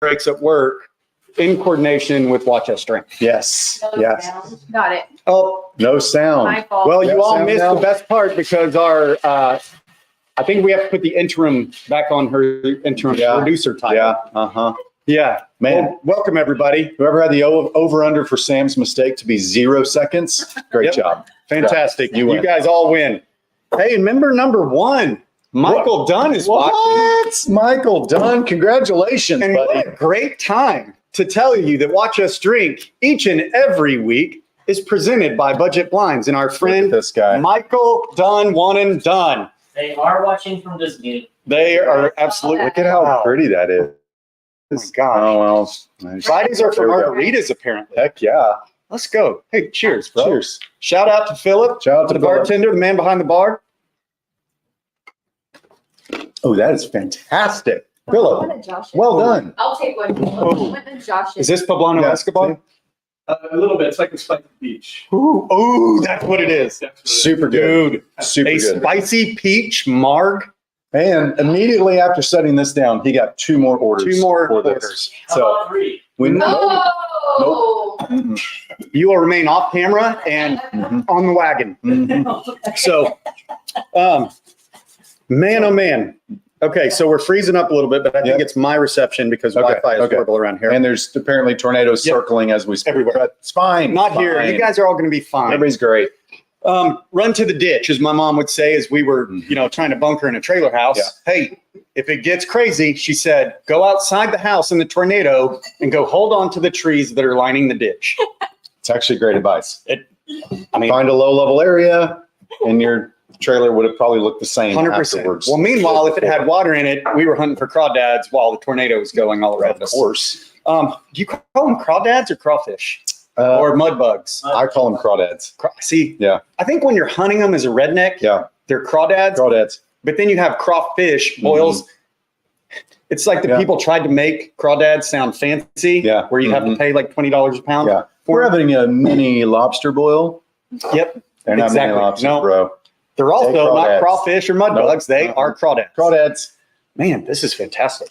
breaks at work in coordination with Watch Us Drink. Yes. Yes. Got it. Oh, No sound. My fault. well, you Yeah, all sound missed now. the best part because our, I think we have to put the interim back on her interim Yeah. producer title. Yeah. Uh-huh. Yeah. Man. Well, welcome everybody. Whoever had the over under for Sam's mistake to be 0 seconds, great Yep. job. Fantastic. You You win. guys all win. Hey, and member number 1, Michael Dunn is watching. What? Michael Dunn, congratulations, And buddy. what a great time to tell you that Watch Us Drink each and every week is presented by Budget Blinds and our Look at friend this guy. Michael Dunn, one and done. They are watching from Disney. They are absolutely. Look at how Wow. pretty that is. Oh my God. Oh, well. Nice. Fridays are for There we go. margaritas, apparently. Heck yeah. Let's go. Hey, cheers, bro. Cheers. Shout out to Philip, Shout out to the Philip. bartender, the man behind the bar. Oh, that is fantastic. What Philip, did Josh say? well done. I'll take one. Oh. What did Josh Is say? this Poblano Yeah. Escobar? A little bit. It's like a spicy peach. Ooh, that's what it is. That's what it Super good. Dude, Super a good. spicy peach marg. And immediately after setting this down, he got 2 more orders. 2 more for this. orders. How So about 3? we Oh! You will remain off camera and Mhm. on the wagon. Mhm. So, man, oh man. Okay, so we're freezing up a little bit, but I think Yep. it's my reception because Okay, Wi-Fi is okay. horrible around here. And there's apparently tornadoes Yep. circling as we speak. Everywhere. But it's fine. Not here. Fine. You guys are all going to be fine. Everybody's great. Run to the ditch, as my mom would say, as we were, trying to bunker in a trailer house. Yeah. Hey, if it gets crazy, she said, go outside the house in the tornado and go hold on to the trees that are lining the ditch. It's actually great advice. I mean, Find a low level area, and your trailer would have probably looked the same 100%. afterwards. Well, meanwhile, if it had water in it, we were hunting for crawdads while the tornado was going all around of us. course, Do you call them crawdads or crawfish or mud bugs? I call them crawdads. See, Yeah. I think when you're hunting them as a redneck, Yeah, they're crawdads. crawdads. But then you have crawfish boils. It's like the Yeah. people tried to make crawdads sound fancy. Yeah. Where you have to pay like $20 a pound. Yeah, we're having a mini lobster boil. Yep. They're not Exactly. mini lobsters, No. bro. They're also They're not crawdads. crawfish or mud Nope. bugs. They Uh-uh. are crawdads. Crawdads. Man, this is fantastic.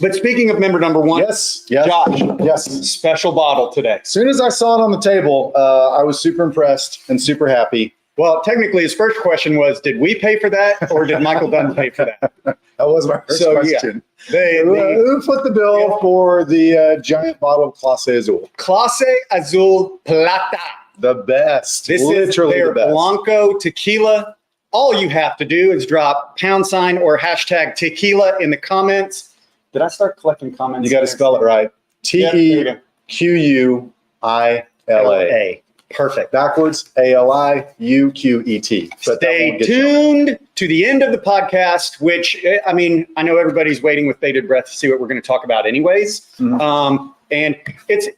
But speaking of member number 1, Yes. Yes. Josh, Yes. special bottle today. As soon as I saw it on the table, I was super impressed and super happy. Well, technically, his first question was, did we pay for that or did Michael Dunn pay for that? That was my first So, yeah. question. They Who put the bill for the giant bottle of Clase Azul? Clase Azul Plata. The best. This is Literally their the best. Blanco tequila. All you have to do is drop # or hashtag tequila in the comments. Did I start collecting comments? You got to spell it right. Yeah, there you go. TEQUILA. LA. Perfect. Backwards, ALIUQET. But that Stay won't get you. tuned to the end of the podcast, which, I mean, I know everybody's waiting with bated breath to see what we're going to talk about anyways. Mhm. And it's,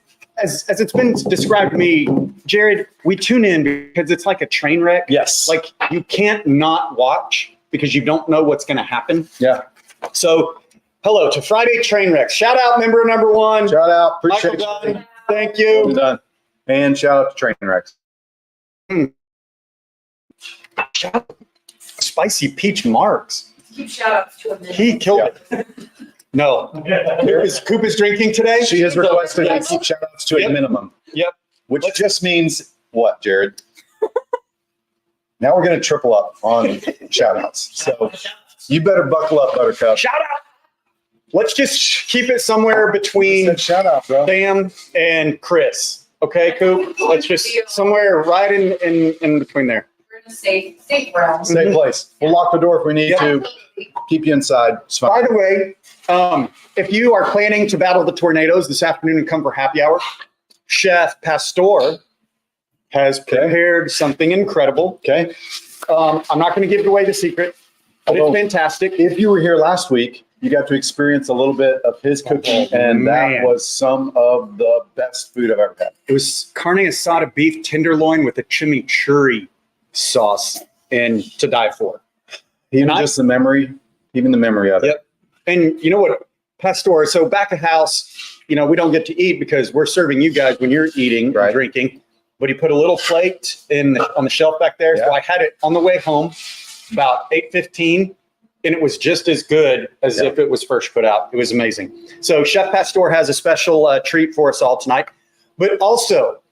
as it's been described to me, Jared, we tune in because it's like a train wreck. Yes. Like you can't not watch because you don't know what's going to happen. Yeah. So hello to Friday Train Wrecks. Shout out member number 1. Shout out. Michael Appreciate you. Dunn. Thank Well you. done. And shout out to Trainwrecks. Shout out to Spicy Peach Marks. Keep shout outs to a minute. He killed it. No. Coop is drinking today. She has requested Yes. to keep shout outs to Yep. a minimum. Yep. Which just means what, Jared? Now we're going to triple up on shout outs. So you better buckle up, Buttercup. Shout out. Let's just keep it somewhere between Said shout out, bro. Sam and Chris. Okay, Coop? Let's just somewhere right in between there. We're in a safe realm. Safe place. We'll lock the door if we need Yeah. to. Keep you inside. It's By fine. the way, if you are planning to battle the tornadoes this afternoon and come for happy hour, Chef Pastor has prepared something incredible. Okay. I'm not going to give away the secret, but Although- it's fantastic. If you were here last week, you got to experience a little bit of his cooking, and man. that was some of the best food I've ever had. It was carne asada beef tenderloin with a chimichurri sauce and to die for. Even And I- just the memory, even the memory of it. Yep. And you know what, Pastor, so back of house, we don't get to eat because we're serving you guys when you're eating Right. and drinking. But he put a little plate on the shelf back there. So Yeah. I had it on the way home about 8:15. and it was just as good as if it was first put out. It was amazing. So Chef Pastor has a special treat for us all tonight. But also,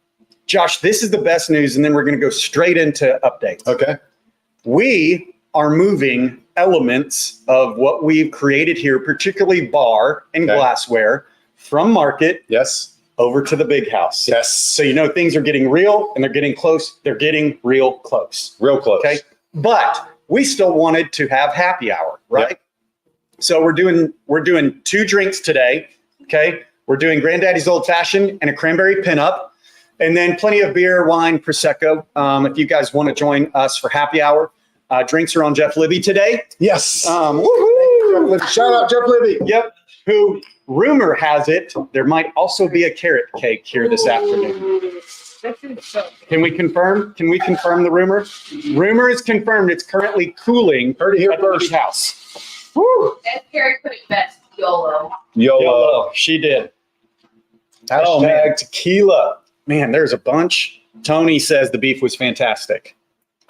Josh, this is the best news, and then we're going to go straight into updates. Okay. We are moving elements of what we've created here, particularly bar and Okay. glassware, from market Yes. over to the big house. Yes. So you know things are getting real and they're getting close. They're getting real close. Real close. Okay. But we still wanted to have happy hour, right? So we're doing 2 drinks today. Okay. We're doing Granddaddy's Old Fashioned and a cranberry pinup, and then plenty of beer, wine, Prosecco. If you guys want to join us for happy hour, drinks are on Jeff Libby today. Yes. Woohoo! Shout out Jeff Libby. Yep. Who, rumor has it, there might also be a carrot cake here this afternoon. Can we confirm? Can we confirm the rumor? Rumor is confirmed. It's currently cooling. Heard it here at the first. Libby house. Woo! And Carrie put it best, YOLO. YOLO. YOLO. She did. Oh, man. Hashtag tequila. Man, there's a bunch. Tony says the beef was fantastic.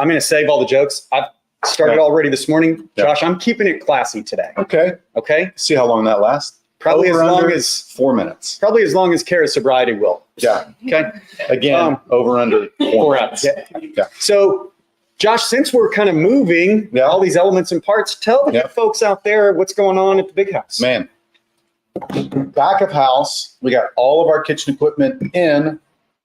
I'm going to save all the jokes. I've started Yeah. already this morning. Yeah. Josh, I'm keeping it classy today. Okay. Okay? See how long that lasts. Probably Over, as long under, as 4 minutes. Kara's sobriety will. Yeah. Okay? Again, over under 4 4 minutes. hours. Yeah. So, Josh, since we're kind of moving Yeah. all these elements and parts, tell the Yeah. folks out there what's going on at the big house. Man, back of house, we got all of our kitchen equipment in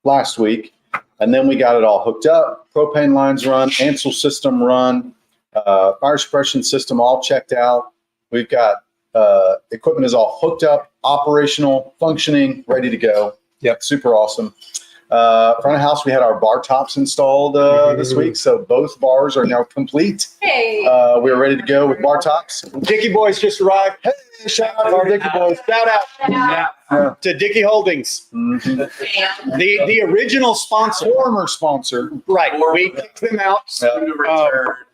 last week, and then we got it all hooked up. Propane lines run, Ansel system run, fire suppression system all checked out. We've got equipment is all hooked up, operational, functioning, ready to go. Yep, super awesome. Front of house, we had our bar tops installed this week, so both bars are now complete. Hey. We're ready to go with bar tops. Dickie Boys just arrived. Hey, shout out to our Dickie Boys. Shout out Yeah. to Dickie Holdings, Mhm. Man. the original sponsor. Former sponsor. Right. We kicked them out. Yeah. Um,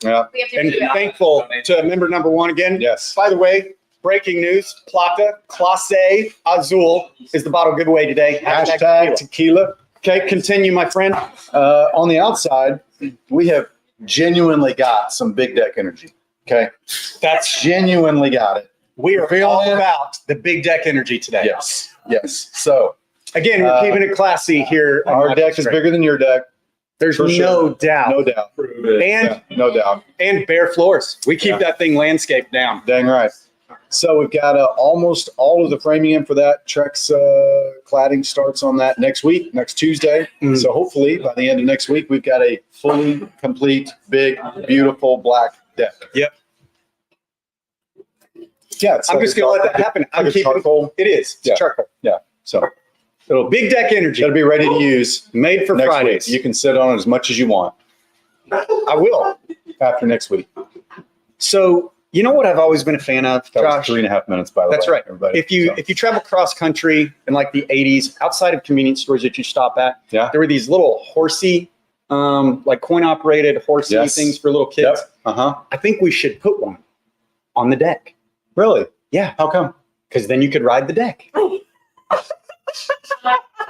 Yeah. We have to and do that. thankful to member number 1 again. Yes. By the way, breaking news, Plata Clase Azul is the bottle giveaway today. Hashtag tequila. Okay, continue, my friend. On the outside, we have genuinely got some big deck energy. Okay. That's Genuinely got it. we are Feeling all it? about the big deck energy today. Yes. Yes. So Again, we're keeping it classy here. on our my deck is Straight. bigger than your deck. There's for no sure. doubt. No doubt. And Yeah, no doubt. and bare floors. We keep Yeah. that thing landscaped down. Dang right. So we've got almost all of the framing in for that. Trex cladding starts on that next week, next Tuesday. Mm. So hopefully by the end of next week, we've got a fully complete, big, beautiful black deck. Yep. Yeah, it's I'm like just a gonna let that charcoal- happen. like I'm a keeping charcoal. it is. It's Yeah. charcoal. So Little big deck energy. it'll be ready to use Made for next Fridays. week. You can sit on it as much as you want I will. after next week. So you know what I've always been a fan of, That Josh? was 3.5 minutes, by the That's way. right. Everybody. If you So, if you travel cross country in like the 80s, outside of convenience stores that you stop at, Yeah. there were these little horsey, like coin operated horsey Yes. things for little kids. Yep. Uh-huh. I think we should put one on the deck. Really? Yeah, How come? because then you could ride the deck.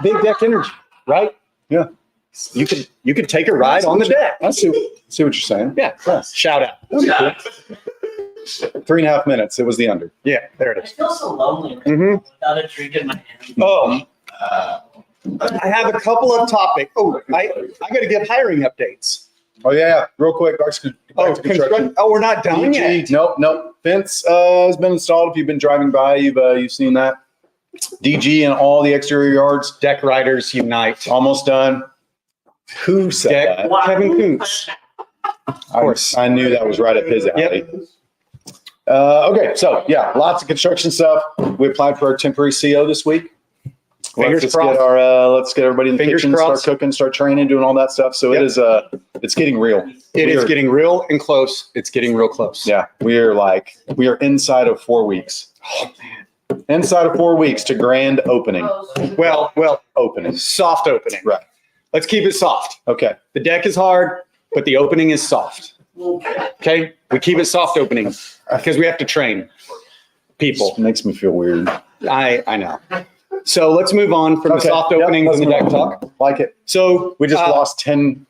Big deck energy, right? Yeah. You could take a ride on the deck. I see what you're saying. Yeah. Yes. Shout out. 3.5 minutes. It was the under. Yeah, there it I is. feel so lonely Mm-hmm. without a drink in my hand. Oh, I have a couple of topics. Oh, I got to give hiring updates. Oh yeah, real quick. Back to construction. Oh, we're not done yet. DG, nope. Fence has been installed. If you've been driving by, you've seen that. DG and all the exterior yards Deck Riders Unite. almost done. Who said Deck that? Kevin Koontz. course. I knew that was right up his alley. Okay, so yeah, lots of construction stuff. We applied for our temporary CO this week. Fingers Let's crossed. get everybody in the Fingers kitchen, crossed. start cooking, start training, doing all that stuff. So Yep. it is it's getting real. It is We're- getting real and close. It's getting real close. Yeah, we are inside of 4 weeks. Oh, man. Inside of 4 weeks to grand opening. Well, Opening. soft opening. Right. Let's keep it soft. Okay. The deck is hard, but the opening is soft. Okay? We keep it soft opening because we have to train people. This makes me feel weird. I know. So let's move on from the Okay. soft Yep, openings let's and the move deck on. talk. Like it. So We just lost 10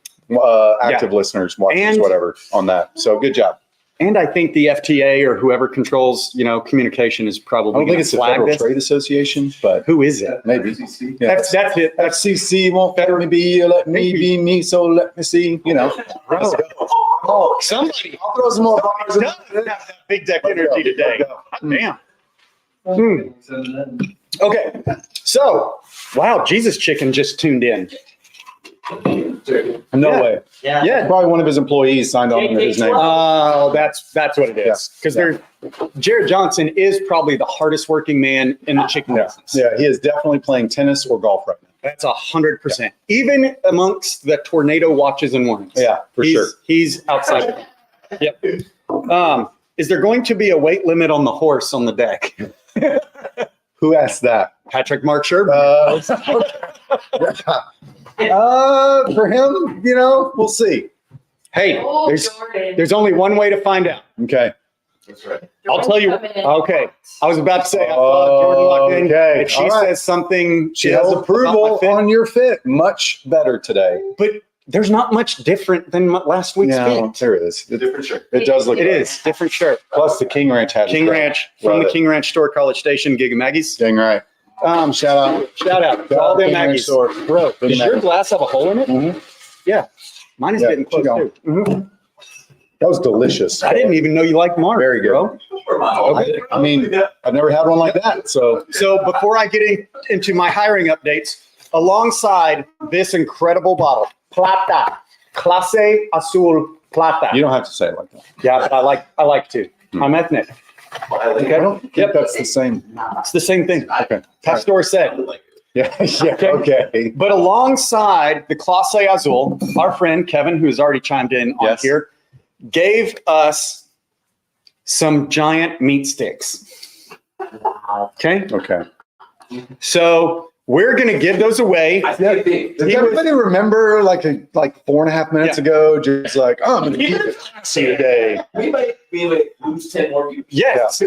active listeners, watchers, And- whatever, on that. So good job. And I think the FTA or whoever controls, communication is I probably don't think gonna it's the flag Federal this. Trade Association, but Who is it? maybe. FCC. Yeah. That's it. That's FCC won't let me be, let me be me, so let me see, Bro. Oh, Somebody I'll throw some more does have that big deck energy today. Damn. Okay. So, wow, Jesus Chicken just tuned in. No Yeah. way. Yeah. Yeah. Probably one of his employees signed on under his name. Oh, that's what it is. Because Jared Johnson is probably the hardest working man in the chicken business. Yeah, he is definitely playing tennis or golf right now. That's 100%. Even amongst the tornado watches and warnings. Yeah, for sure. He's outside. Yep. Is there going to be a weight limit on the horse on the deck? Who asked that? Patrick Mark Sherburne. For him, we'll see. Hey, Oh, there's Jordan. there's only one way to find out. Okay. That's right. I'll tell you. Jordan coming in. Okay, I was about to say I thought Jordan locked in. Okay, If she all right. says something, She has ill approval about my fit, on your fit. Much better today. but there's not much different than last week's Yeah, fit. there is. Different shirt. It does look It better. is different shirt. Plus the King Ranch hat. is King great. Ranch from Love the it. King Ranch store, College Station, Gig of Maggie's. Dang right. Shout out to all them King Ranch Maggies. store. Bro, Big does your Maggie. glass have a hole in it? Mhm. Yeah, mine is Yeah, getting keep close going. too. Mhm. That was delicious. I didn't even know you liked Mark. Very good. Bro. Okay. I mean, I've never had one like that. So So before I get into my hiring updates, alongside this incredible bottle, Plata, Clase Azul Plata. you don't have to say it like that. Yeah, but I like to. I'm ethnic. I don't think Yep. that's the same. It's the same thing. Okay. Pastor said. Yeah. Yeah. Okay. But alongside the Clase Azul, our friend Kevin, who's already chimed in on Yes. here, gave us some giant meat sticks. Okay. Okay. So we're going to give those away. Does He was- everybody remember like 4.5 minutes ago, just like, oh, I'm going to keep it classy today. We might lose 10 more people. Yes.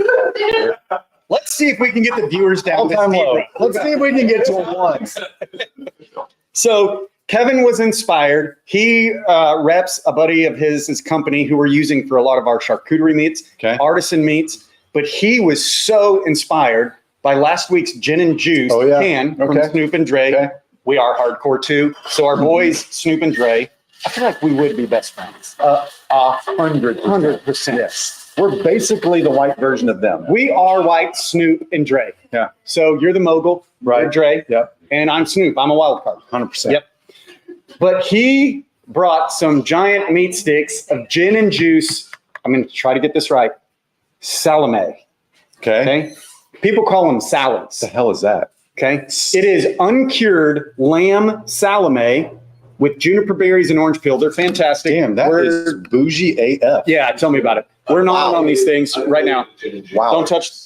Let's see if we can get the viewers down. All this time low. deep. Let's see if we can get to a 1. So Kevin was inspired. He reps a buddy of his company who we're using for a lot of our charcuterie meats, Okay. artisan meats. But he was so inspired by last week's gin and juice Oh, yeah. can from Okay. Snoop and Dre. Okay. We are hardcore too. So our boys, Snoop and Dre, I feel like we would be best friends. 100%. 100%. Yes. We're basically the white version of them. We are white Snoop and Dre. Yeah. So you're the mogul, Right. you're Dre, Yep. and I'm Snoop. I'm a wild card. 100%. Yep. But he brought some giant meat sticks of gin and juice. I'm going to try to get this right. Salame. Okay. Okay. People call them salads. The hell is that? Okay. It is uncured lamb salame with juniper berries and orange peel. They're fantastic. Damn, that We're- is bougie AF. Yeah, tell me about it. We're not on these things right now. Wow.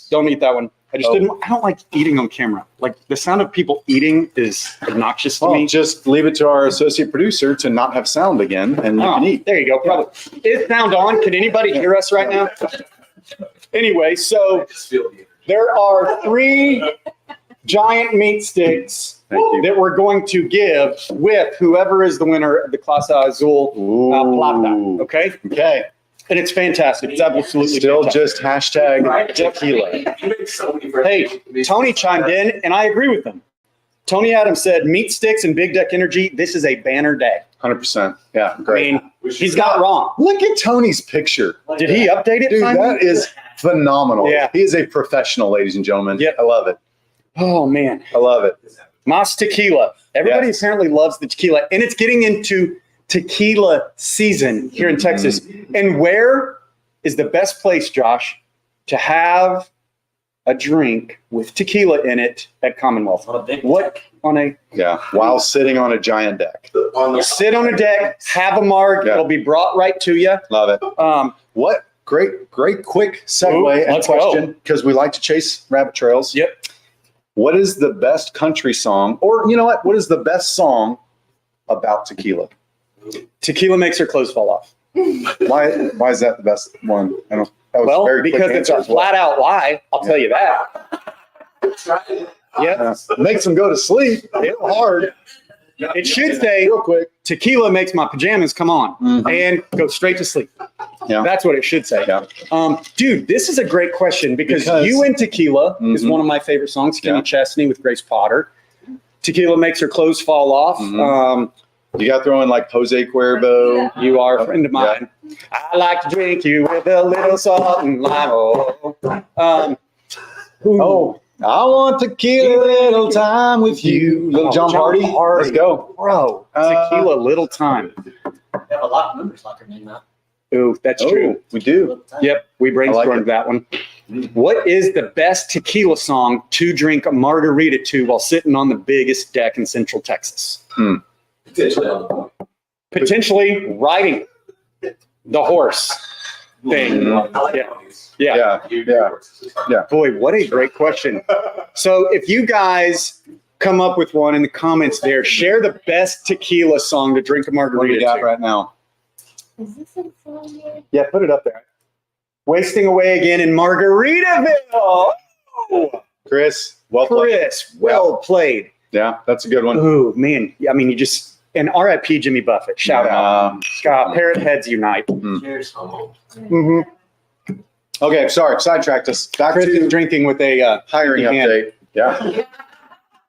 Don't eat that one. I just Oh. I don't like eating on camera. Like the sound of people eating is obnoxious to Well, me. just leave it to our associate producer to not have sound again, and you Oh, can eat. there you go. Probably. Is sound on? Can anybody hear us right now? Anyway, so there are 3 giant meat sticks Thank you. that we're going to give with whoever is the winner of the Clase Azul Plata. Ooh. Okay? Okay. And it's fantastic. It's absolutely Still fantastic. just hashtag tequila. You make so many friends. Hey, Tony chimed in, and I agree with him. Tony Adams said, meat sticks and big deck energy, this is a banner day. 100%. Yeah, I great. mean, he's not wrong. Look at Tony's picture. Did he update it? Dude, finally? that is phenomenal. Yeah. He is a professional, ladies and gentlemen. Yep. I love it. Oh, man. I love it. Mas Tequila. Everybody Yes. apparently loves the tequila, and it's getting into tequila season here in Texas. And where is the best place, Josh, to have a drink with tequila in it at Commonwealth? What on a Yeah. While sitting on a giant deck. sit on a deck, have a marg, Yeah. it'll be brought right to you. Love it. What great quick segue Ooh, and let's go. question, because we like to chase rabbit trails. Yep. What is the best country song, or you know what is the best song about tequila? Tequila makes her clothes fall off. Why is that the best one? I don't. That was Well, very quick because it's answer a as well. flat out lie. I'll tell you that. Yep. Makes them go to sleep. Hit hard. It should say Real quick. tequila makes my pajamas come on Mhm. and go straight to sleep. Yeah. That's what it should say. Yeah. Dude, this is a great question because Because- You and Tequila is Mhm. one of my favorite songs, Kenny Yeah. Chesney with Grace Potter. Tequila makes her clothes fall off. Mhm. You got to throw in like Jose Cuervo. You are a friend of mine. I like to drink you with a little salt and lime. Oh, I want to kill a little time with you. Little John John Hardy. Hardy. Let's go. Bro, Tequila, little time. They have a lot of members like her name now. Ooh, that's Oh, true. we do. Yep, we brainstormed like it. that one. What is the best tequila song to drink a margarita to while sitting on the biggest deck in Central Texas? Potentially on the point. Potentially riding the horse thing. I like Yeah. ponies. Yeah. Yeah. Boy, what a great question. So if you guys come up with one in the comments there, share the best tequila song to drink a What do margarita you got to. right now? Is this in front of you? Yeah, put it up there. Wasting away again in Margaritaville. Oh, Chris, well played. Chris, well played. Yeah, that's a good one. Oh man, I mean, you just and RIP Jimmy Buffett. Shout out, Scott. Parrot heads unite. Cheers, homo. Mm-hmm. Okay, sorry, sidetracked us. Back Chris is to drinking with a hiring hand. update. Yeah.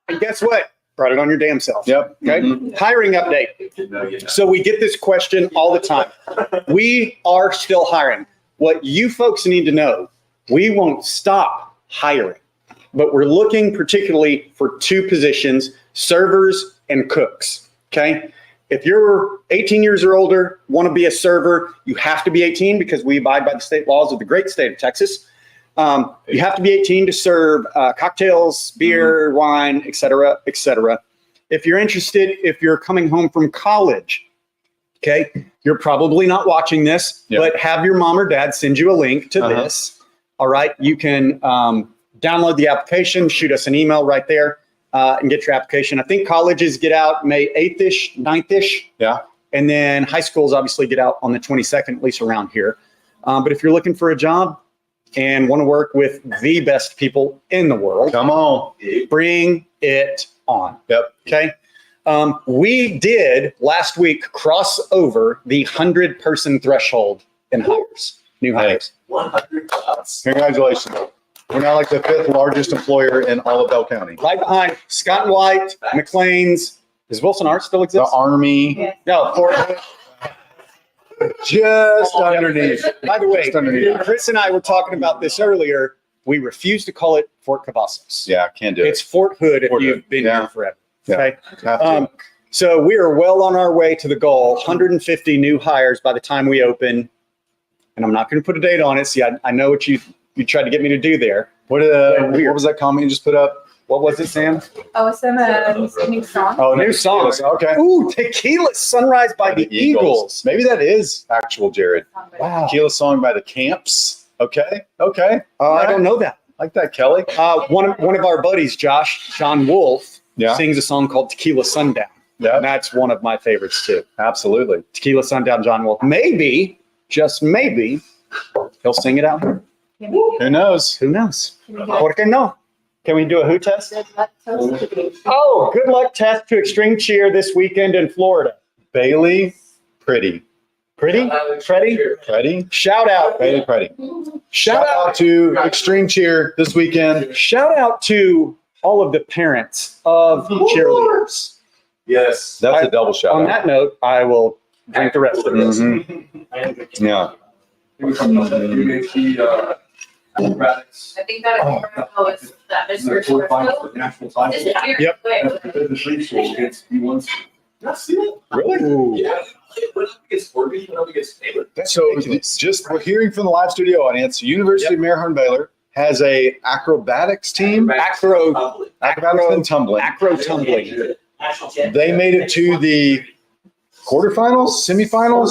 And guess what? Brought it on your damn self. Yep. Okay. Mhm. Hiring update. No, you're not. So we get this question all the time. We are still hiring. What you folks need to know, we won't stop hiring, but we're looking particularly for two positions, servers and cooks. Okay. If you're 18 years or older, want to be a server, you have to be 18 because we abide by the state laws of the great state of Texas. You have to be 18 to serve cocktails, beer, wine, et cetera, et cetera. If you're interested, if you're coming home from college, okay, you're probably not watching this, Yeah. but have your mom or dad send you a link to Uh-huh. this. All right. You can download the application, shoot us an email right there and get your application. I think colleges get out May 8th-ish, 9th-ish. Yeah. And then high schools obviously get out on the 22nd, at least around here. But if you're looking for a job and want to work with the best people in the world, Come on. bring it on. Yep. Okay. We did last week cross over the 100-person threshold in hires, new hires. 100 jobs. Congratulations. We're now like the 5th largest employer in all of Bell County. Right behind Scott and White, McLean's. Does Wilson Art still The exist? Army, Yes. No, Fort Hood. just underneath. By the way, Just underneath. Chris and I were talking about this earlier. We refuse to call it Fort Cavazos. Yeah, can't do It's it. Fort Hood if Fort you've Hood. been Yeah. here forever. Yeah. Okay. Have to. So we are well on our way to the goal, 150 new hires by the time we open. And I'm not going to put a date on it. See, I know what you tried to get me to do there. What was that comment you just put up? What was it, Sam? Oh, some new song. Oh, new song. Okay. Ooh, Tequila Sunrise by the Eagles. Maybe that is actual Jared. Wow. Tequila song by the Camps. Okay. Okay. I don't know that. Like that, Kelly. One of our buddies, John Wolf, Yeah. sings a song called Tequila Sundown. Yeah. And that's one of my favorites too. Absolutely. Tequila Sundown, John Wolf. Maybe, just maybe, he'll sing it out here. Who knows? Who knows? Can we Por qué no? Can we do a who test? get that toast to be- Oh, good luck test to Extreme Cheer this weekend in Florida. Bailey Pretty. Pretty? Freddie? Pretty? Shout out. Bailey Pretty. Shout out. to Extreme Cheer this weekend. Shout out to all of the parents of cheerleaders. Yes. That's a double shout On out. that note, I will drink the rest of this. Mhm. Yeah. Acrobatics. I think that is that Mr. Schwarzschild. National title. This is weird. Yep. Wait, That's the business league school against D1. Did I see that? Really? Yeah. Went up against Forby, went up against Taylor. So just we're hearing from the live studio audience, University of Mary Baylor has a acrobatics team, Acro acrobatics and tumbling. tumbling. National champion. They made it to the quarterfinals, semifinals,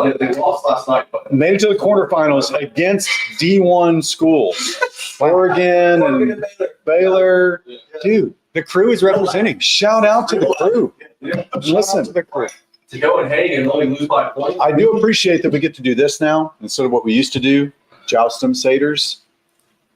Yeah, they lost last night, but made it to the quarterfinals against D1 schools, Oregon and Baylor. Dude, The crew is representing. shout out to the crew. yeah, Shout out to Listen, the crew. to go and hang and only lose by a point. I do appreciate that we get to do this now instead of what we used to do, joust them satyrs.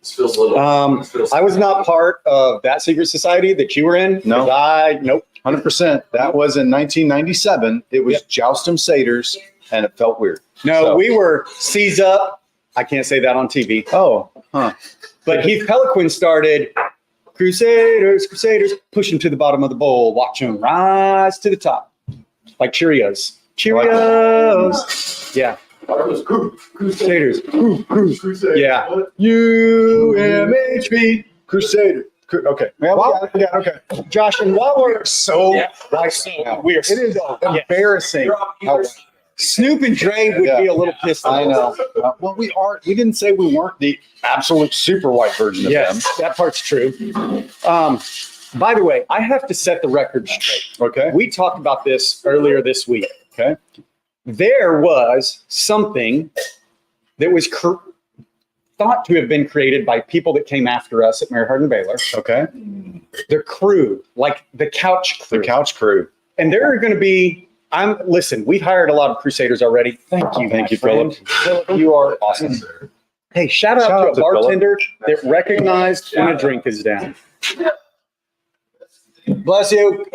This feels a little. this feels- I was not part of that secret society that you were in. No. 'Cause nope. 100%. That was in 1997. It was Yep. Joustum Satyrs, and it felt weird. No, So- we were Seize Up. I can't say that on TV. Oh, huh. But Heath Peliquin started Crusaders, push them to the bottom of the bowl, watch them rise to the top. Like Cheerios. Cheerios. Yeah. Crusaders. Yeah. UMHB Crusader. Okay. Yeah, we got it. Okay. Josh, and while we're So Yeah. right so now. we are It is embarrassing. You're on either side. Snoop and Dre would Yeah. be a little pissed off. I know. Well, we are. We didn't say we weren't the absolute super white version of Yes, that part's true. By the way, I have to set the record straight. them. Okay. We talked about this earlier this week. Okay. There was something that was thought to have been created by people that came after us at Mary Hardin Baylor. Okay. The crew, like the couch crew. The couch crew. And there are going to be, listen, we've hired a lot of Crusaders already. Thank you. Thank my you, friend. Philip, you are awesome. Hey, shout out to a bartender that recognized when a drink is down. Bless you.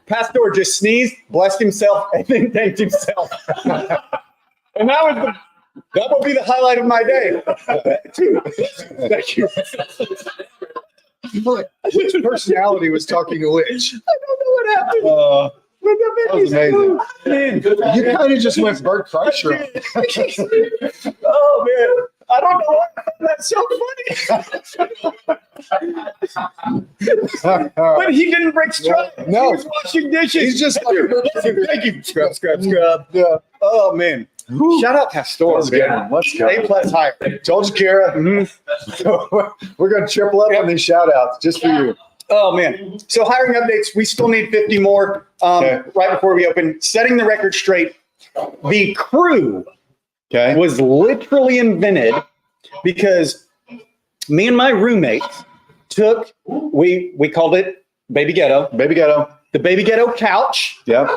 Pastor just sneezed, blessed himself, and then thanked himself. And that will be the highlight of my day. Thank you. Which personality was talking to which? I don't know what happened. But that was amazing. Man. You kind of just went Bert Kreischer. Oh man, I don't know why that's so funny. But he didn't break stride. No. He was washing dishes. He's just like, Thank you. Scrub, scrub, scrub. yeah. Oh man. Shout out Pastor. Let's go. Man. Let's go. A plus higher. Told you, Kara. We're going to triple up on these shout outs just for you. Oh man. So hiring updates, we still need 50 more Okay. right before we open. Setting the record straight. The crew Okay. was literally invented because me and my roommates took, we called it Baby Ghetto. Baby Ghetto. The Baby Ghetto couch Yep.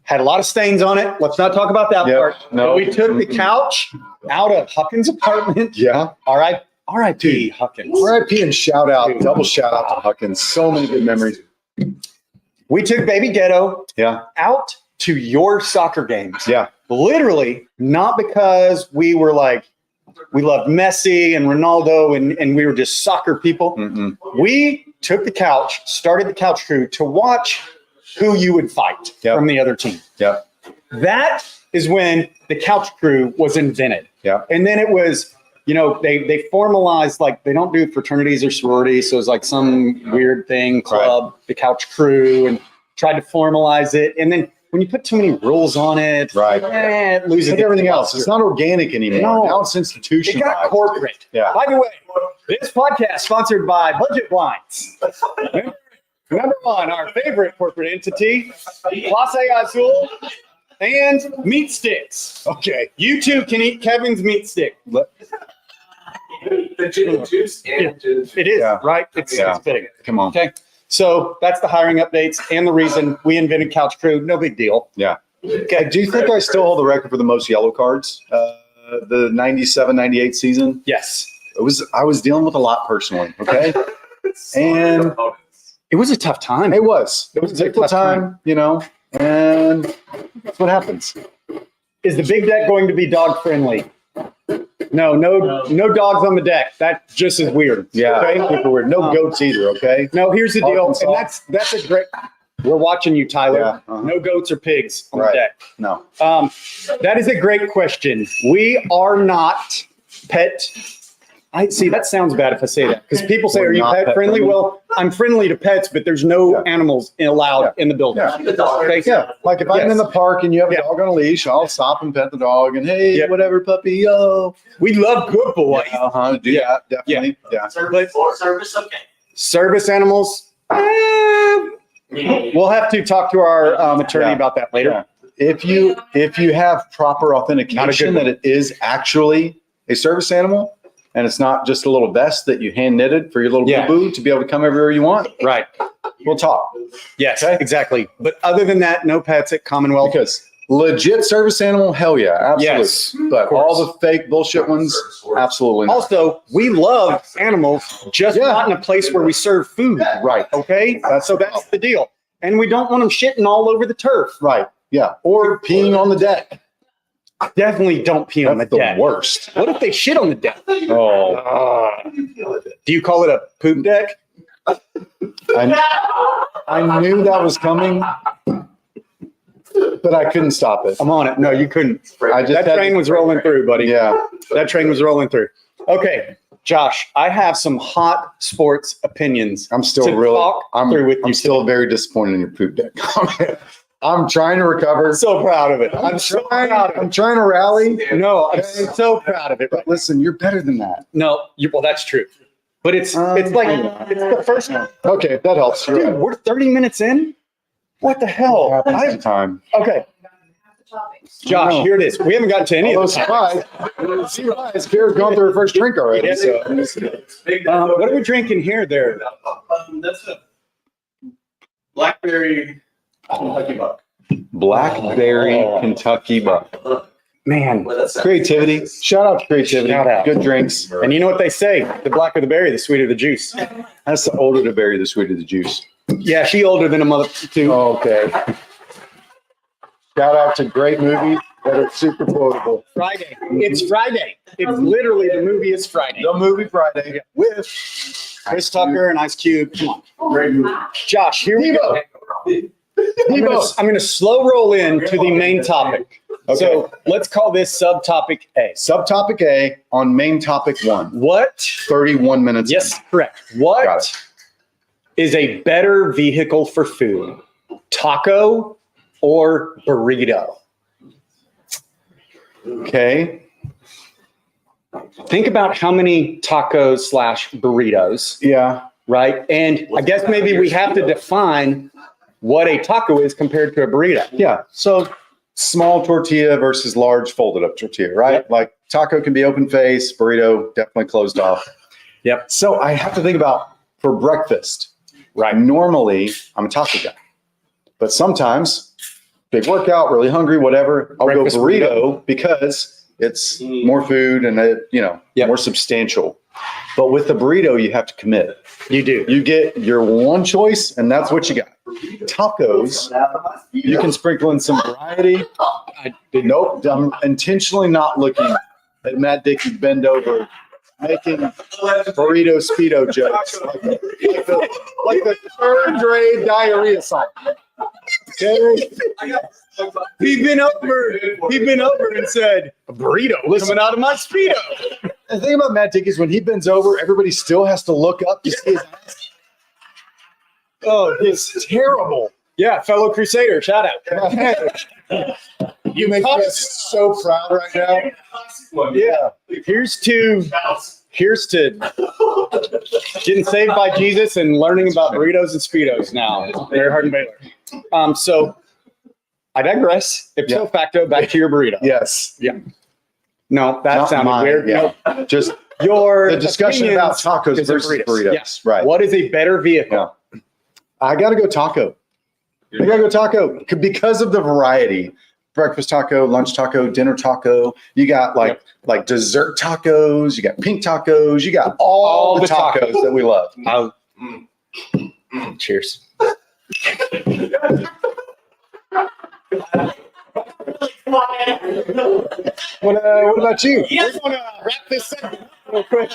had a lot of stains on it. Let's not talk about that Yep. part. No. We took the couch out of Huckins' apartment. Yeah. R.I.P. Huckins. RIP and shout out, double shout out to Huckins. So many good memories. We took Baby Ghetto Yeah. out to your soccer games. Yeah. Literally, not because we were like, we loved Messi and Ronaldo and we were just soccer people. Mm-mm. We took the couch, started the couch crew to watch who you would fight Yep. from the other team. Yeah. That is when the couch crew was invented. Yeah. And then it was, they formalized, like they don't do fraternities or sororities. So it's like some weird thing, club, the couch crew, and tried to formalize it. And then when you put too many rules on it, Right. it loses Like everything else. luster. It's not organic anymore. No. Now it's It institutionalized. got corporate. Yeah. By the way, this podcast sponsored by Budget Blinds. Number one, our favorite corporate entity, Place Azul and Meat Sticks. Okay. You too can eat Kevin's meat stick. The gin and juice and gin and juice. It is, Yeah. right? It's fitting. Come on. Okay. So that's the hiring updates and the reason we invented Couch Crew. No big deal. Yeah. Okay. Do you think I still hold the record for the most yellow cards? The 97, 98 season? Yes. I was dealing with a lot personally. Okay. And It was a tough time. it was a a difficult tough time, and that's what happens. Is the big deck going to be dog friendly? No dogs on the deck. That just is weird. Yeah. Okay. People were no goats either. Okay. No, here's the deal, Arkansas. and that's a great. We're watching you, Tyler. Yeah, uh-huh. No goats or pigs on Right. the deck. No. That is a great question. We are not pet. I see. That sounds bad if I say that because people say, We're "Are you not pet pet friendly?" friendly. Well, I'm friendly to pets, but there's no Yeah. animals allowed Yeah. in the building. Yeah. The dog. Okay. Yeah. Like if I'm Yes. in the park and you have a Yeah. dog on a leash, I'll stop and pet the dog and hey, Yep. whatever, puppy, yo. We love good boys. Uh-huh. Do Yeah. that. Definitely. Yeah. Service, okay. Service animals. We'll have to talk to our attorney Yeah. about that later. Yeah. If you have proper authentication one. that it is actually a service animal and it's not just a little vest that you hand knitted for your little Yeah. boo-boo to be able to come everywhere you want, Right. we'll talk. Yes, Okay. exactly. But other than that, no pets at Commonwealth. Because Legit service animal, hell yeah, absolutely. Yes, But course. all the fake bullshit ones, absolutely not. Also, we love animals, just Yeah. not in a place where we serve food. Right, Okay, so that's the deal. And we don't want them shitting all over the turf. right, yeah. Or Peeing on the deck. definitely don't pee on the That's the deck. worst. What if they shit on the deck? Oh, Do you call it a poop deck? I knew that was coming, but I couldn't stop it. I'm on it. No, you couldn't. I just That had train to- was rolling through, buddy. Yeah, That train was rolling through. Okay, Josh, I have some hot sports opinions. I'm still to really, talk through with you I'm still very disappointed in your poop deck comment. I'm trying to recover. I'm so proud of it. I'm so proud of I'm it. trying to rally. No, I'm so proud of it. But listen, you're better than that. No, well, that's true. But it's like it's the first. Okay, that helps. You're Dude, right. we're 30 minutes in. What the hell? Happens in time. Okay, Josh, No. here it is. We haven't gotten to any Although of this. surprise, Kara's gone through her first drink already. Yeah. So What are we drinking here? There. That's a blackberry Kentucky buck. Blackberry Kentucky Buck. Man, What that's Creativity. Shout out to creativity. Shout out. Good drinks. and you know what they say? The blacker the berry, the sweeter the juice. That's the older the berry, the sweeter the juice. Yeah, she older than a mother too. Okay. Shout out to great movies that are super quotable. Friday. It's Friday. It's literally the movie is Friday. The movie Friday with Chris Tucker and Ice Cube. Come on. great movie. Josh, here we go. I'm going to slow roll into the main topic. So let's call this subtopic A. Subtopic A on main topic 1. What? 31 minutes. Yes, correct. Got What it. is a better vehicle for food? Taco or burrito? Okay. Think about how many tacos slash burritos, Yeah. right? And I guess maybe we have to define what a taco is compared to a burrito. Yeah. So small tortilla versus large folded up tortilla, right? Yep. Like taco can be open face, burrito definitely closed off. Yep. So I have to think about for breakfast. Right. Normally I'm a taco guy, but sometimes big workout, really hungry, whatever. I'll Breakfast go burrito because it's more food and Yep. more substantial. But with the burrito, you have to commit. You do. You get your one choice, and that's what you got. Tacos, you can sprinkle in some variety. Nope, I'm intentionally not looking at Matt Dickey bend over, making burrito speedo jokes, like the third grade diarrhea song. Okay, He'd been over and said, a burrito coming out of my Speedo. the thing about Matt Dickey is when he bends over, everybody still has to look up to see his ass. Oh, it's terrible. Yeah, fellow Crusader, shout out. You make me so proud right now. Yeah. Here's to getting saved by Jesus and learning about burritos and Speedos now. Mary Hardin Baylor. So I digress. Ipso facto, back to your burrito. Yes. No, that Not sounded mine, weird. yeah. No, Just your the discussion about opinions tacos is a versus burritos. Yes. Right. What is a better vehicle? I got to go taco. I got to go taco because of the variety. Breakfast taco, lunch taco, dinner taco. You got like dessert tacos. You got pink tacos. You got all the tacos that we love. Cheers. What about you? We're going to wrap this up real quick.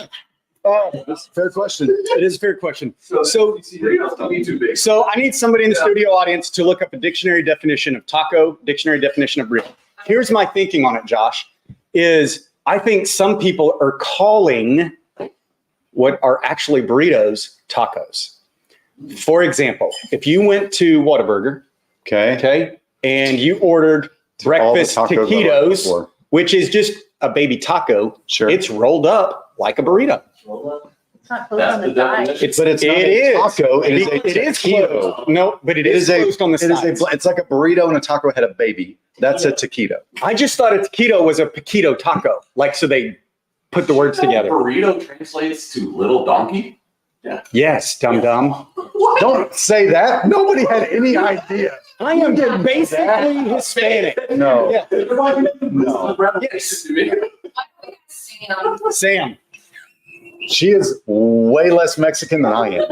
That's a fair question. It is a fair question. So burritos don't need too big. So I need somebody in the studio audience to look up a dictionary definition of taco, dictionary definition of burrito. Here's my thinking on it, Josh, is I think some people are calling what are actually burritos tacos. For example, if you went to Whataburger, Okay. okay, and you ordered breakfast All the tacos I like taquitos, before. which is just a baby taco, Sure. it's rolled up like a burrito. It's not close That's on the the side. definition. But it's not It a is. taco. It is a It is taquito. closed. No, but it It is is a- closed on the It is sides. it's like a burrito and a taco had a baby. That's a taquito. I just thought a taquito was a paquito taco. Like, so they put the words together. Burrito translates to little donkey. Yes, dum dum. Don't say that. Nobody had any idea. I am basically Hispanic. No. Yeah. No. Yes. Sam. Sam. She is way less Mexican than I am.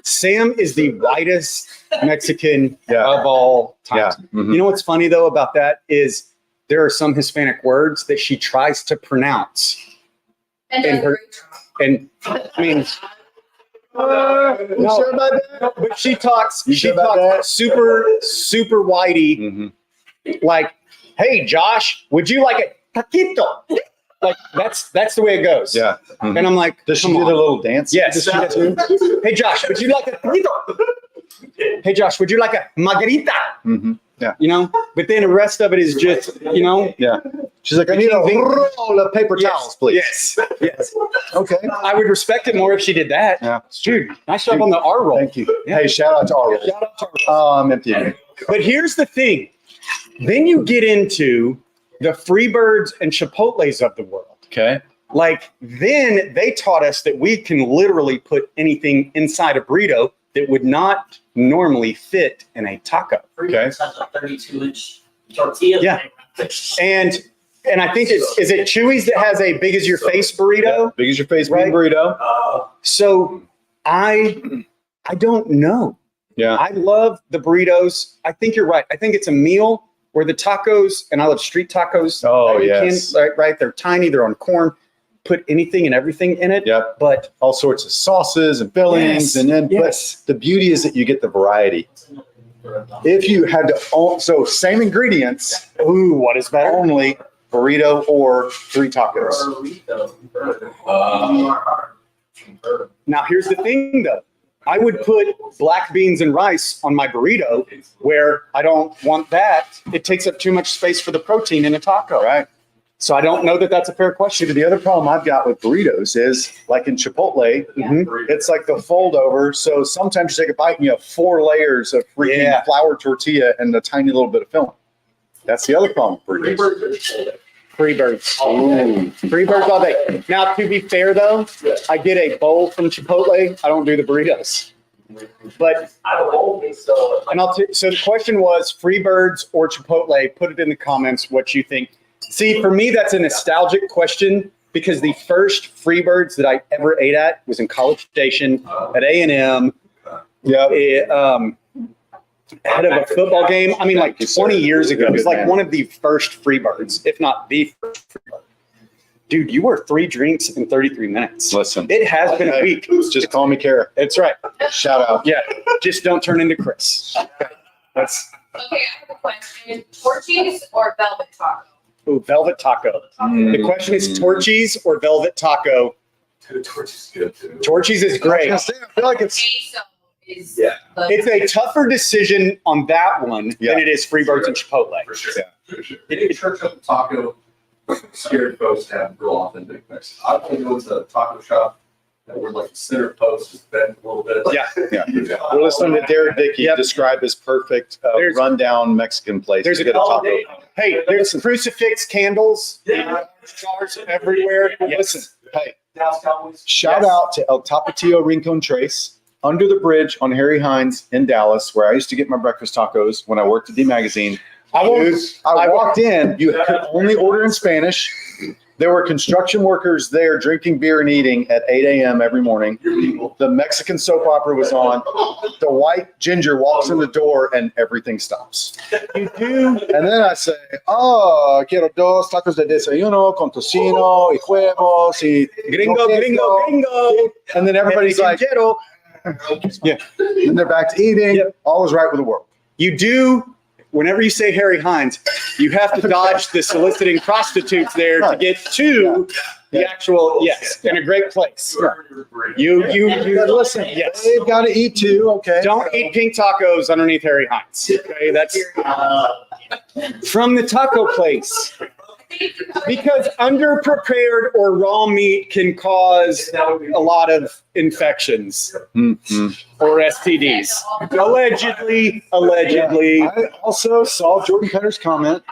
Sam is the whitest Mexican Yeah. of all Yeah. time. Mhm. You know what's funny though about that is there are some Hispanic words that she tries to pronounce. And And does a her- great job. And I mean, You sure about that? but she talks You sure about that? super whitey, Mhm. like, hey Josh, would you like a taquito? Like that's the way it goes. Yeah. Mhm. And I'm like, Does she come do on. the little dance? Yes. Does she do? Hey Josh, would you like a taquito? Hey Josh, would you like a margarita? Mhm. Yeah. You know, but then the rest of it is just, you know. Yeah. She's like, I need a roll of paper towels, please. Yes. Yes. Okay. I would respect it more if she did that. Yeah. Dude, nice job on the R roll. Thank you. Hey, shout out to Arlo. Shout out to R roll. Oh, I'm empty again. But here's the thing. Then you get into the Freebirds and Chipotles of the world. Okay. Like, then they taught us that we can literally put anything inside a burrito that would not normally fit in a taco. Okay. Has a 32-inch tortilla. Yeah. And I think is it Chewy's that has a big as your face burrito? Big as your face, Right. big burrito. So I don't know. Yeah. I love the burritos. I think you're right. I think it's a meal where the tacos, and I love street tacos. Oh, You yes. right. They're tiny. They're on corn. Put anything and everything in it. Yep. But All sorts of sauces and fillings. Yes. And then, Yes. but the beauty is that you get the variety. If you had to, so same ingredients, ooh, what is better? only burrito or 3 tacos. Now here's the thing, though. I would put black beans and rice on my burrito, where I don't want that. It takes up too much space for the protein in a taco. Right. So I don't know that that's a fair question. See, the other problem I've got with burritos is like in Chipotle, Mhm. it's like the fold over. So sometimes you take a bite and you have 4 layers of freaking Yeah. flour tortilla and a tiny little bit of filling. That's the other problem with burritos. Freebirds. Freebirds all day. Now, to be fair, though, I get a bowl from Chipotle. I don't do the burritos. But, I don't know. So, and so the question was Freebirds or Chipotle. Put it in the comments what you think. See, for me, that's a nostalgic question because the first Freebirds that I ever ate at was in College Station at A&M. Yeah. Ahead of a football game. I mean, like 20 years ago. It was like Man. one of the first Freebirds, if not the first Freebird. Dude, you were 3 drinks in 33 minutes. Listen, It has been a week. just call me Kara. That's right. Shout out. Yeah. Just don't turn into Chris. That's Okay, I have a question. Torchies or velvet taco? ooh, velvet taco. The question is Torchies or velvet taco. Torch is good too. Torchies is I great. was gonna say, I feel like it's Queso is Yeah. the It's a tougher decision on that one Yeah. than it is Freebirds and Chipotle. For sure. Yeah. For sure. In church up taco, scared folks to have real authentic Mexican. I want to go to a taco shop that were like center post, just bent a little bit. Yeah. Yeah. We're listening to Derek Dickey Yep. describe his perfect There's- rundown Mexican place. There's to a get a taco. Hey, there's crucifix candles. Yeah. Stars everywhere. Yes. Listen, hey, Dallas Cowboys. shout Yes. out to El Tapatio Rincon Trace under the bridge on Harry Hines in Dallas, where I used to get my breakfast tacos when I worked at D Magazine. I won't. Dude, I walked in, you could only order in Spanish. There were construction workers there drinking beer and eating at 8 a.m. every morning. Your people. The Mexican soap opera was on. The white ginger walks in the door and everything stops. You do. And then I say, oh, quiero 2 tacos de desayuno con tocino y huevos y Gringo, gringo, gringo. And then everybody's like, Quiero. Yeah. and they're back to eating. Yep. All is right with the world. You do. Whenever you say Harry Hines, you have to dodge the soliciting prostitutes there to Right. get to the Yeah. actual, yes, in a great place. You listen, yes. They've got to eat too, okay? Don't eat pink tacos underneath Harry Hines. Okay, that's from the taco place. Because underprepared or raw meat can cause a lot of infections Mhm. or STDs. Allegedly. I also saw Jordan Petter's comment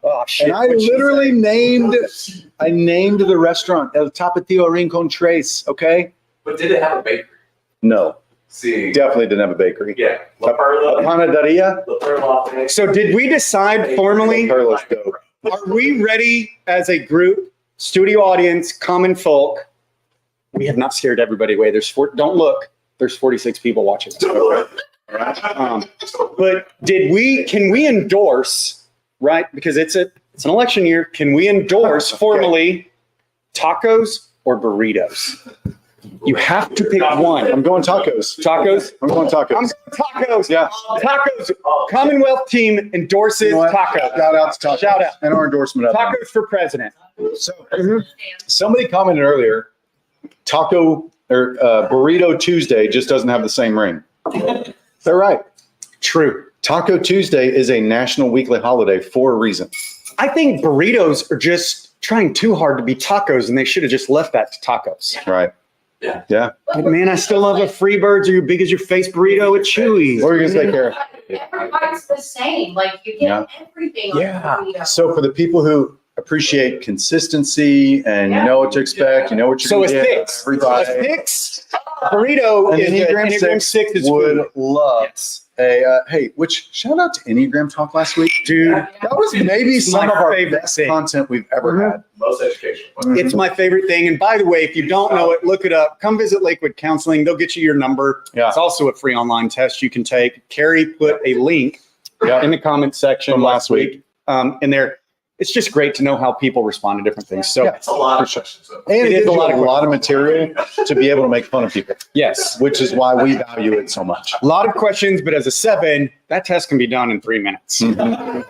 Oh, shit. And I literally named the restaurant El Tapatio Rincon Tres. Okay. But did it have a bakery? No, See, definitely didn't have a bakery. yeah. La Perla, Panaderia. La Perla. So did we decide formally, Carlos dope. are we ready as a group, studio audience, common folk? We have not scared everybody away. Don't look, there's 46 people watching. But can we endorse, right? Because it's an election year. Can we endorse formally tacos or burritos? You have to pick one. I'm going tacos. Tacos? I'm going tacos. I'm tacos. Yeah. Tacos. Commonwealth team endorses You know what? tacos. Shout out to tacos. Shout out. And our endorsement of them. Tacos for president. So somebody commented earlier, taco or burrito Tuesday just doesn't have the same ring. They're right. True. Taco Tuesday is a national weekly holiday for a reason. I think burritos are just trying too hard to be tacos, and they should have just left that to tacos. Right. Yeah. But man, I still love a Freebirds or your big as your face burrito at Chewy's. What are you going to say, Kara? Everybody's the same, like you Yeah. get everything on Yeah. the burrito. So for the people who appreciate consistency and you know what to expect, you know what you're So going a to get. six. A Everybody. six burrito An is Enneagram Enneagram 6 6 is would food. love Yes. which shout out to Enneagram Talk last week. Dude, That was maybe It's some my of our favorite best thing. content we've ever had. Most education. it's my favorite thing. And by the way, if you don't know it, look it up. Come visit Lakewood Counseling. They'll get you your number. Yeah. It's also a free online test you can take. Carrie put a link Yeah. in the comment section From last week. In there, it's just great to know how people respond to different things. So Yeah. It's a lot of questions. So. And It it is gives a you lot a of lot of material to be able to make fun of people, yes, which is why we value it so much. a lot of questions, but as a 7, that test can be done in 3 minutes.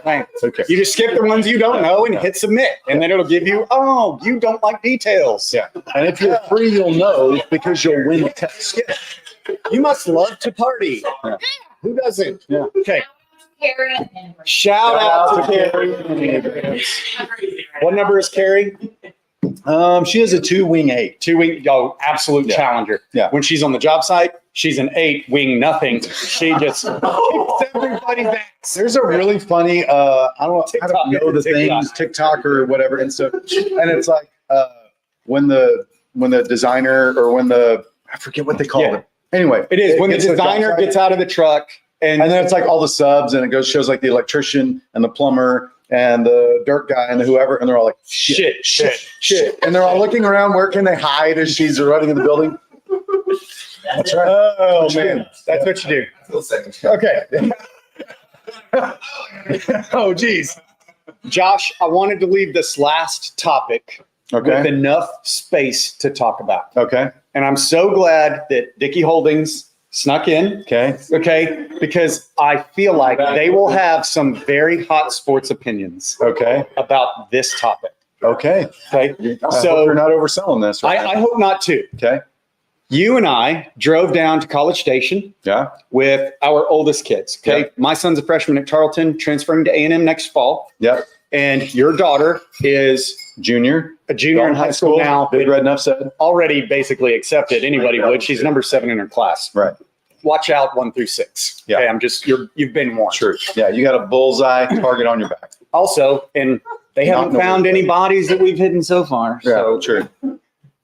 Right. Okay. You just skip the ones you don't know and hit submit, and then it'll give you, oh, you don't like details. Yeah. And if you're free, you'll know because you'll win the test. You must love to party. Yeah. Who doesn't? Yeah. Okay. Carrie and Shout out to Carrie. What number is Carrie? She has a 2-wing-8. 2-wing, absolute Yeah. challenger. Yeah. When she's on the job site, she's an 8, wing nothing. She just kicks everybody's ass. There's a really funny, I don't know the things, TikTok or whatever. And so, and it's like, when the designer or I forget what they call Yeah. it. Anyway. It is when the gets to job designer site, gets out of the truck and and then it's like all the subs and it shows like the electrician and the plumber and the dirt guy and the whoever. And they're all like, shit. And they're all looking around. Where can they hide as she's running in the building? That's right. Oh man, that's what you do. I feel second. Okay. Oh geez. Josh, I wanted to leave this last topic with Okay. enough space to talk about. Okay. And I'm so glad that Dickey Holdings snuck in, Okay. okay? Because I feel like they will have some very hot sports opinions Okay. about this topic, Okay. okay? So So you're not overselling this, right? I hope not too. Okay. You and I drove down to College Station Yeah. with our oldest kids, okay? Yeah. My son's a freshman at Tarleton, transferring to A&M next fall. Yep. And your daughter is Junior. a junior in high school now, Big Red Enough said. already basically accepted. Anybody would. She's number 7 in her class. Right. Watch out 1 through 6. Yeah. Okay, you've been warned. True. Yeah. You got a bullseye target on your back. Also, and they Not haven't no found way. any bodies that we've hidden so far. So True.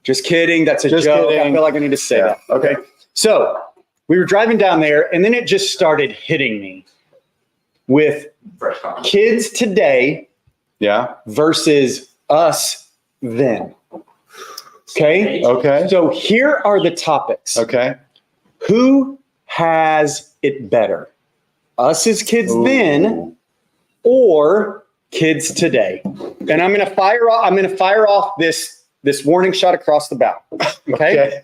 just kidding. That's a Just joke. I kidding. feel like I need to say Yeah. that. Okay. So we were driving down there and then it just started hitting me with Fresh comment. kids today Yeah. versus us then. Okay. Okay. So here are the topics. Okay. Who has it better? Us as kids Ooh. then or kids today? And I'm going to fire off this warning shot across the bow. Okay?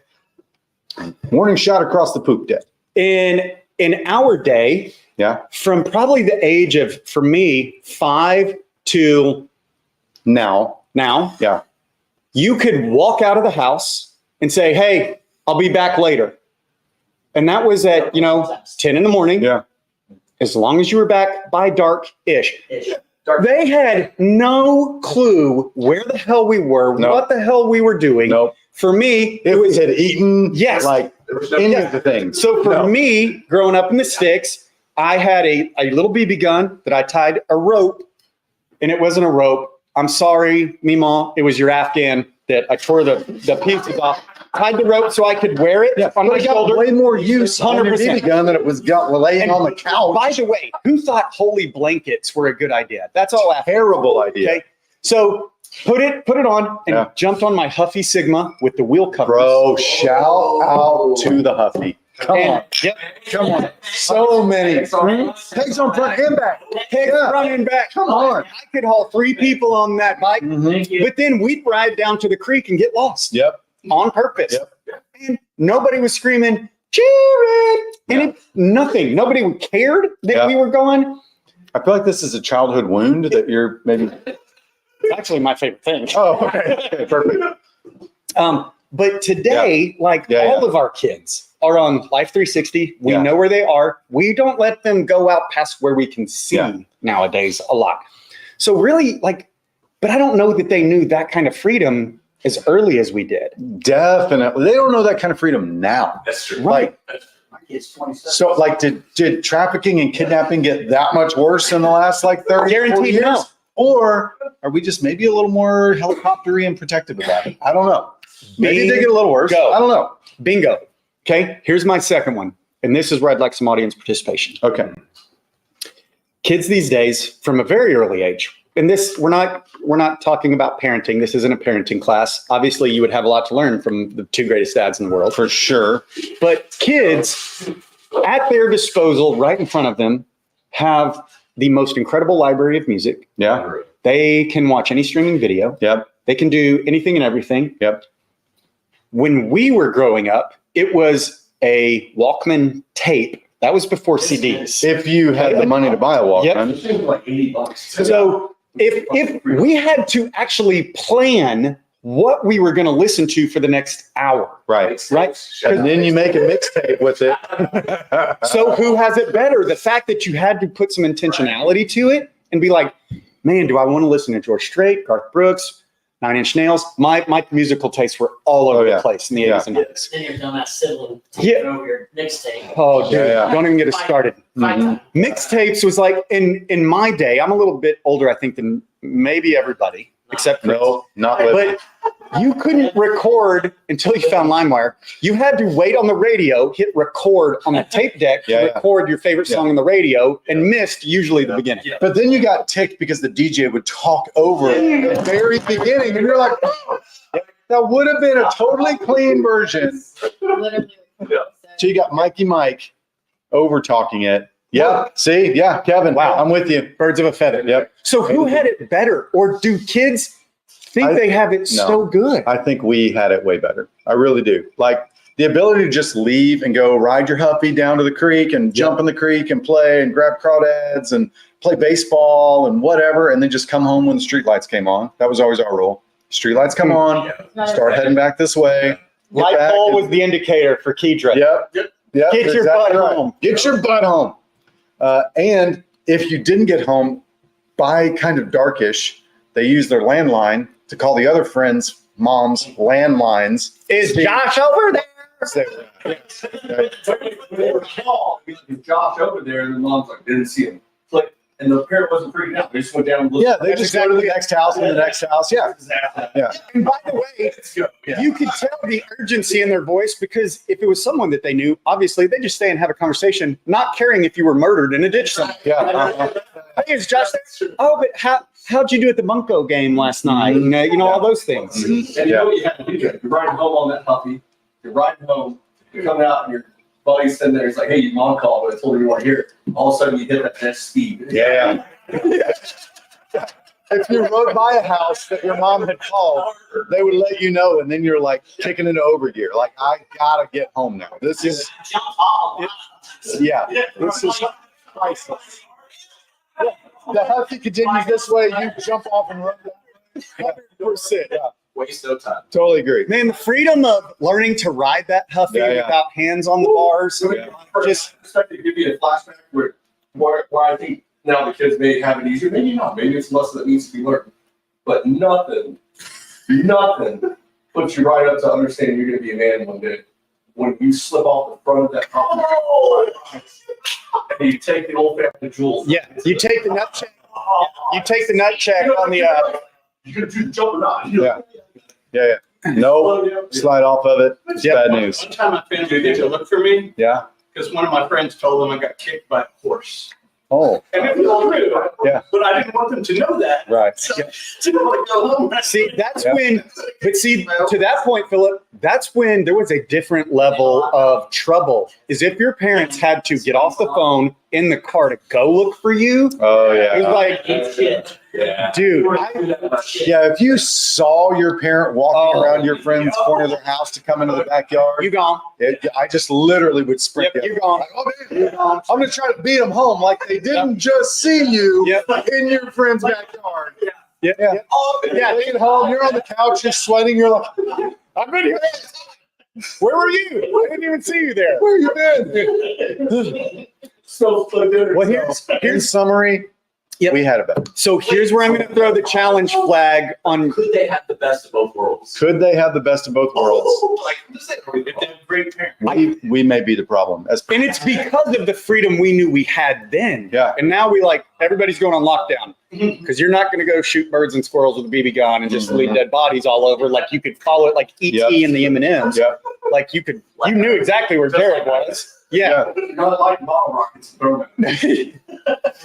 Warning shot across the poop deck. In our day, Yeah. from probably the age of, for me, 5 to Now. now, Yeah. you could walk out of the house and say, "Hey, I'll be back later." And that was at, 10 in the morning. Yeah. As long as you were back by dark-ish. Ish. They had no clue where the hell we were, No. what the hell we were doing. Nope. For me, It was had eaten. Yes. Like There was no any Yeah. of the things. so for No. me, growing up in the sticks, I had a little BB gun that I tied a rope and it wasn't a rope. I'm sorry, Mima. It was your Afghan that I tore the pieces off. Tied the rope so I could wear it on my But it got shoulder. way more use on your 100%. BB gun than it was got laying And on the couch. By the way, who thought holy blankets were a good idea? That's all after. Terrible idea. Okay. So put it on and Yeah. jumped on my Huffy Sigma with the wheel covers. Bro, shout out to the Huffy. Come And- on. Yep. Come on. So many. Pegs on front and back. Pick Yeah. front and back. Come on. I could haul 3 people on that bike, Mhm. Thank you. but then we'd ride down to the creek and get lost Yep. on purpose. Yep. And nobody was screaming, Jared! And nothing. Nobody cared that Yeah. we were going. I feel like this is a childhood wound that you're maybe. It's actually my favorite thing. Oh, okay. Okay, perfect. But today, like Yeah, all of our kids are on Life 360. We Yeah. know where they are. We don't let them go out past where we can see Yeah. nowadays a lot. So really, but I don't know that they knew that kind of freedom as early as we did. Definitely. They don't know that kind of freedom now. That's true. Like, My kid's 27. so like did trafficking and kidnapping get that much worse in the last like 30, 40 Guaranteed years? no. Or are we just maybe a little more helicoptery and protective about it? I don't know. Maybe they get a little worse. Bingo. I don't know. Bingo. Okay, here's my second one. And this is where I'd like some audience participation. Okay. Kids these days, from a very early age, and this we're not talking about parenting. This isn't a parenting class. Obviously, you would have a lot to learn from the 2 greatest dads in the world. For sure. But kids, at their disposal, right in front of them, have the most incredible library of music. Yeah. They can watch any streaming video. Yep. They can do anything and everything. Yep. When we were growing up, it was a Walkman tape. That was before CDs. If you had the money to buy a Walkman. It seems like $80. So if we had to actually plan what we were going to listen to for the next hour, Right. right? And then you make a mixtape with it. So who has it better? The fact that you had to put some intentionality to it and be like, man, do I want to listen to George Strait, Garth Brooks, Nine Inch Nails? My musical tastes were all over Oh, yeah. the place in the Yeah. 80s and 90s. Then your dumbass sibling Yeah. taking over your mixtape. Oh, dude, Yeah, yeah. don't even get us started. Mhm. Mixtapes was like, in my day, I'm a little bit older, I think, than maybe everybody, except Chris. No, not living. But you couldn't record until you found LimeWire. You had to wait on the radio, hit record on the tape deck to Yeah, yeah. record your favorite song on the radio, and missed usually the beginning. But then you got ticked because the DJ would talk over the very beginning, and you're like, that would have been a totally clean version. Literally. So you got Mikey Mike over talking it. Yeah. See? Yeah, Kevin. Wow. I'm with you. Birds of a feather. Yep. So who had it better, or do kids think I- they have it No. so good? I think we had it way better. I really do. Like the ability to just leave and go ride your Huffy down to the creek and jump in the creek and play and grab crawdads and play baseball and whatever, and then just come home when the streetlights came on. That was always our rule. Streetlights come on, start heading back this way. get Light back pole and- was the indicator for Kedra. Yep. Yep. Get your exactly butt right. home. Get your butt home. And if you didn't get home by kind of darkish, they used their landline to call the other friends' moms' landlines. Is Josh over there? They were called, Josh over there, and the mom's like, didn't see him. It's like, and the parent wasn't freaking out. They just went down and looked. Yeah, they just go to the next house and the next house. Yeah. Exactly. And by the way, Let's go. Yeah. you could tell the urgency in their voice, because if it was someone that they knew, obviously they just stay and have a conversation, not caring if you were murdered in a ditch somewhere. Yeah. Hey, it's Josh. Oh, but how'd you do at the Bunko game last night? And, you know, all those things. And you know what you have to do, Jack? You're riding home on that puppy. You're riding home. You're coming out, and your buddy's sitting there. He's like, "Hey, your mom called, but I told her you weren't here." All of a sudden, you hit that next speed. Yeah. If you rode by a house that your mom had called, they would let you know, and then you're like kicking into overgear. Like, I gotta get home now. This is, Jump off. yeah, this is priceless. The Huffy continues this way, you jump off and run. 100%. Yeah, Waste no time. totally agree. Man, the freedom of learning to ride that Huffy Yeah, yeah. without hands on the bars. Yeah. Just Just to give you a flashback where I think now the kids may have it easier. Maybe not. Maybe it's a lesson that needs to be learned. But nothing puts you right up to understanding you're going to be a man one day. When you slip off the front of that car and you take the old family jewels. yeah, you take the nut check, You take the nut check on the, You gonna do the jump or not? Yeah. Yeah. No, slide off of it. It's bad news. One time my family did to look for me Yeah. because one of my friends told them I got kicked by a horse. Oh, And it was true. Yeah. But I didn't want them to know that. right. So I didn't want to go home. see, that's Yeah. when, but see, to that point, Philip, that's when there was a different level of trouble. Is if your parents had to get off the phone in the car to go look for you. Oh, It was yeah. like, Shit. Yeah. dude, Yeah, if you saw your parent walking Oh. around your friend's corner of their house to come into the backyard, you gone. I just literally would sprint. Yep, in. you're gone. Like, oh, man, I'm going to try to beat them home like they didn't just see you Yep. in your friend's backyard. Yeah. Yeah. Yeah. They get home, you're on the couch, you're sweating, you're like, I've been here. Where were you? I didn't even see you there. where you been? Well, here's in summary, Yep. we had a bet. So here's where I'm going to throw the challenge flag on. Could they have the best of both worlds? Could they have the best of both worlds? Like, I'm just saying, If they have great parents. We may be the problem. As And it's because of the freedom we knew we had then. Yeah. And now everybody's going on lockdown because you're not going to go shoot birds and squirrels with a BB gun and just leave dead bodies all over. Like you could follow it like E.T. Yep. and the M&Ms. Yeah. Like you knew exactly where Jared was. Yeah. not like bottle rockets thrown at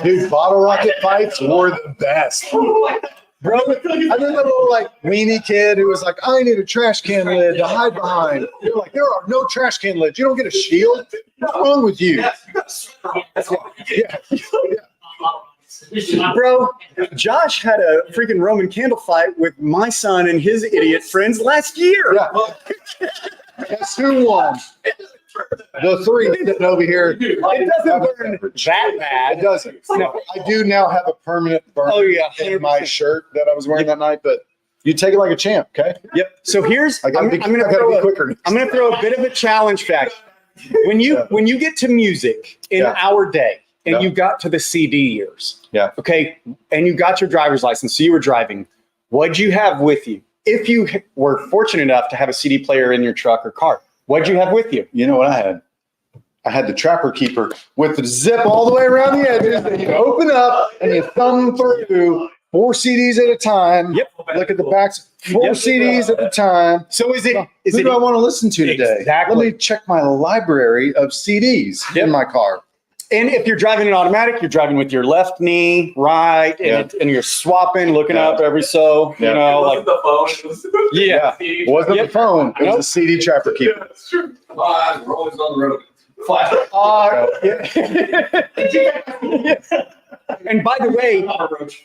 Dude, bottle rocket fights were the best. Bro, I remember the little like weenie kid who was like, I need a trash can lid to hide behind. You're like, there are no trash can lids. You don't get a shield. What's wrong with you? Yeah. Bro, Josh had a freaking Roman candle fight with my son and his idiot friends last year. Yeah. Guess who won? The three sitting over here. It doesn't burn that bad. It doesn't. No, I do now have a permanent burn Oh, yeah. in my shirt that I was wearing that night, but you take it like a champ, okay? Yep. So here's I gotta I'm be, gonna I gotta throw be a, quicker. I'm gonna throw a bit of a challenge fact. When you get to music in Yeah. our day and Yeah. you got to the CD years, Yeah. okay, and you got your driver's license, so you were driving, what'd you have with you? If you were fortunate enough to have a CD player in your truck or car, what'd you have with you? You know what I had? I had the Trapper Keeper with the zip all the way around the edges that you open up and you thumb through 4 CDs at a time. Yep. Look at the backs, 4 Yep. CDs at a time. So is Who it do I want to listen to today? Exactly. Let me check my library of CDs Yep. in my car. and if you're driving an automatic, you're driving with your left knee, right, and you're swapping, looking Yeah. up every so, Yeah. you know, Like like the phone. It was yeah. It wasn't Yep. the phone. It was Nope. a CD Trapper Keeper. That's true. We're always on the road. Flat. Yeah. And by the way,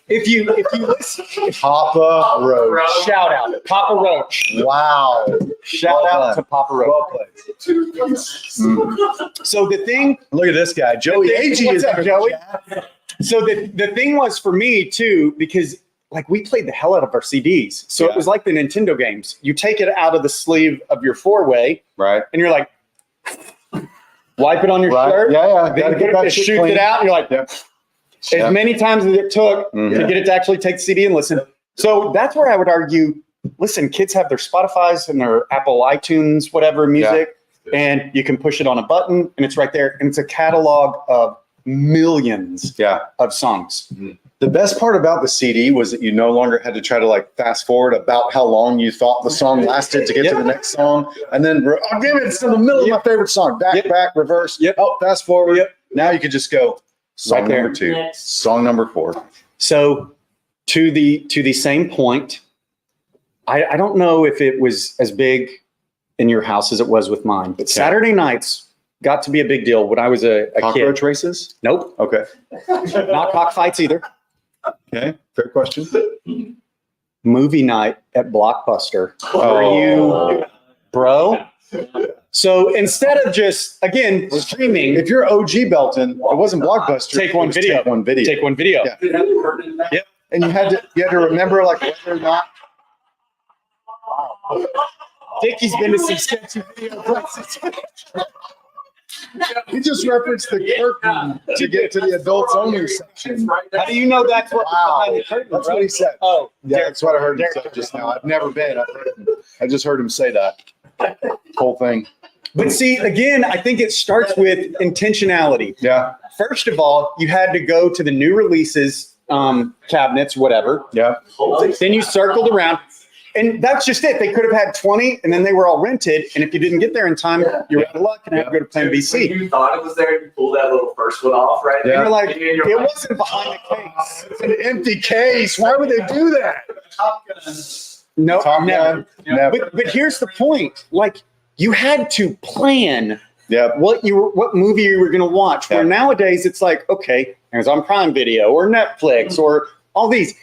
if you listen, Papa Roach. shout out Papa Roach. Wow. Shout Well out done. to Papa Roach. Well played. So the thing, Look at this guy. Joey Agee What's is up, here. Joey? So the thing was for me too, because like we played the hell out of our CDs. So Yeah. it was like the Nintendo games. You take it out of the sleeve of your 4-way Right. and you're like, wipe it on your Right. shirt. Yeah, yeah. Then Gotta it get that shit shoots clean. it out and you're like, Yep. as many times as it took to Mhm. get it to actually take the CD and listen. So that's where I would argue, listen, kids have their Spotify's and their Apple iTunes, whatever music, and you can push it on a button and it's right there. And it's a catalog of millions Yeah. of songs. The best part about the CD was that you no longer had to try to like fast forward about how long you thought the song lasted to get to Yep. the next song. And then, oh, damn it, it's in the middle of my favorite song. Back, Yep. back, reverse. Yep. Oh, fast forward. Yep. Now you could just go song Right there. number 2, Next. song number 4. So to the same point, I don't know if it was as big in your house as it was with mine, but Saturday nights got to be a big deal when I was a Cockroach kid. races? Nope, Okay. not cockfights either. Okay. Fair question. Movie night at Blockbuster. Oh. Are you, bro? So instead of just, again, streaming, If you're OG Belton, it wasn't Blockbuster. Take it one was video. Take one video. take one video. Yeah. And you had to remember like whether or not. Dickie's been to some sketchy video places. He just referenced the curtain to get to the adults only section. How do you know that's what Wow. behind the curtain, That's bro? what he said. Oh, Yeah, that's what I heard him Derek- say just now. I've never been. I just heard him say that whole thing. But see, again, I think it starts with intentionality. Yeah. First of all, you had to go to the new releases cabinets, whatever. Yeah. Then you circled around. And that's just it. They could have had 20 and then they were all rented. And if you didn't get there in time, you're out of luck and have to go to plan When BC. you thought it was there, you pulled that little first one off, right? And Yeah. you're like, And you're it like, wasn't behind the case. It's an empty case. Why would they do that? No, Top never. Gun? Never. But here's the point. Like, you had to plan Yeah. what movie you were going to watch. Where Yeah. nowadays it's like, okay, Amazon Prime Video or Netflix or all these.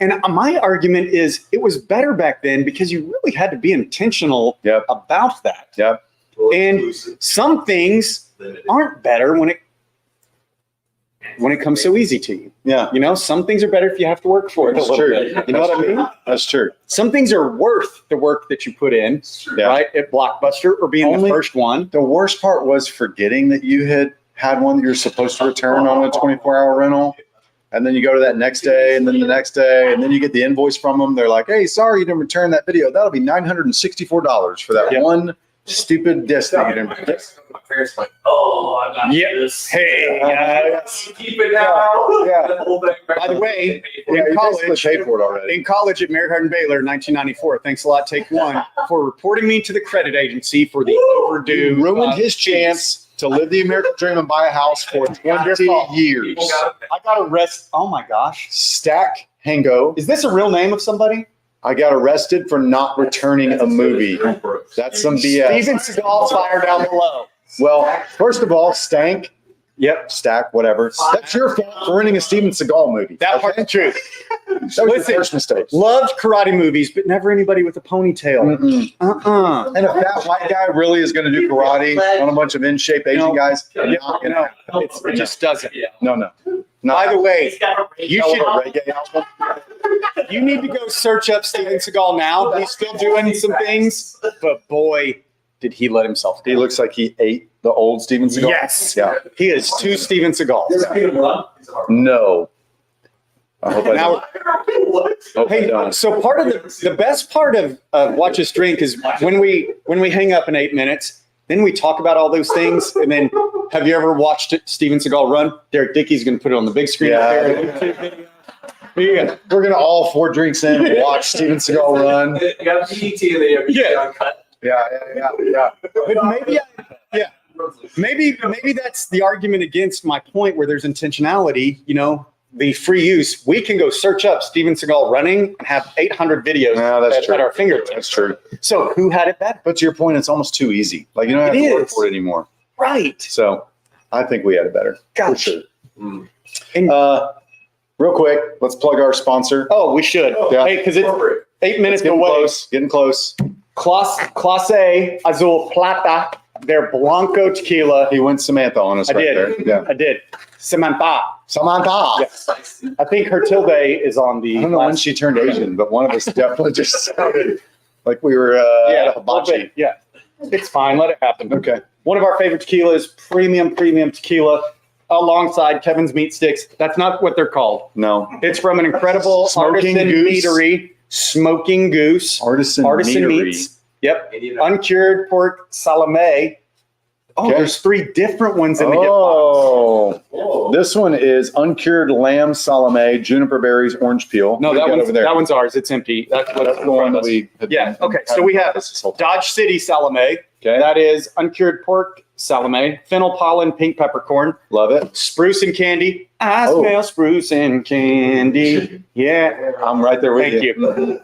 And my argument is it was better back then because you really had to be intentional Yep. about that. Yep. And some things aren't better when it comes so easy to you. Yeah. You know, some things are better if you have to work for it a That's little true. bit. You know what I mean? That's true. Some things are worth the work that you put in, Yeah. right? At Blockbuster or being Only- the first one. The worst part was forgetting that you had one that you're supposed to return on a 24-hour rental. And then you go to that next day and then the next day, and then you get the invoice from them. They're like, hey, sorry, you didn't return that video. That'll be $964 for that Yeah. one stupid disc that you didn't return. My parents were like, oh, I got Yeah. this. Hey, Keep it now. Yeah. The whole thing. By the way, Yeah, in you college, basically paid for it already. in college at Mary Hardin Baylor in 1994, thanks a lot, Take One, for reporting me to the credit agency for the overdue. You ruined his fees. chance to live the American dream and buy a house for 20 years. People got it. I got arrested. Oh my gosh. Stack Hango. Is this a real name of somebody? I got arrested for not returning a movie. That's some BS. Steven Seagal, fire down below. Well, first of all, Stank, Yep. Stack, whatever. That's your fault for renting a Steven Seagal movie. That part's true. That was your Listen. first mistake. Loved karate movies, but never anybody with a ponytail. Mm-mm. Uh-uh. And if that white guy really is going to do karate on a bunch of in-shape Asian No. guys, Yeah, not gonna happen. It just doesn't. No. By the way, He's got a you radio should- on. reggae album. you need to go search up Steven Seagal now. He's still doing some things, but boy, did he let himself He go. looks like he ate the old Steven Seagal. Yes. Yeah. He is two Steven Seagals. No. I hope I Now, don't. Hope I hey, don't. so part of the best part of Watch Us Drink is when we hang up in 8 minutes, then we talk about all those things. And then, have you ever watched Steven Seagal run? Derek Dickey's going to put it on the big screen. Yeah. Up there. Here you go. We're going to all 4 drinks in watch Steven Seagal run. You got a PET in there. Yeah. Uncut. Yeah. But maybe that's the argument against my point where there's intentionality, you know, the free use. We can go search up Steven Seagal running and have 800 videos No, that's true. at our fingertips. That's true. So who had it better? But to your point, it's almost too easy. Like you don't have It to work is. for it anymore. Right. So I think we had it better. Gosh. For sure. And- Real quick, let's plug our sponsor. Oh, we should. Yeah. Hey, because it's 8 minutes Getting away. close. Getting close. Clase Azul Plata, their Blanco tequila. He went Samantha on us I right did. there. Yeah. I did. Samantha. Samantha. Yes. I think her tilde is on the. I don't know when last- she turned Asian, but one of us definitely just sounded like we were yeah, at a a little hibachi. bit. Yeah. It's fine. Let it happen. Okay. One of our favorite tequilas, premium tequila, alongside Kevin's Meat Sticks. That's not what they're called. No. It's from an incredible Smoking artisan Goose. meadery, Smoking Goose. Artisan Artisan meadery. meats. Yep. Indian- Uncured pork salame. Oh, Okay. there's 3 different ones in the gift box. Oh, Whoa. this one is uncured lamb salame, juniper berries, orange peel. No, We've got that one's ours. It's empty. That's what's That's the one that we. had Yeah, been okay, so we have this whole time. Dodge City salame. Okay, That is uncured pork salame, fennel pollen, pink peppercorn, love it. spruce and candy. I Oh. smell spruce and candy. Yeah, I'm right there with thank you.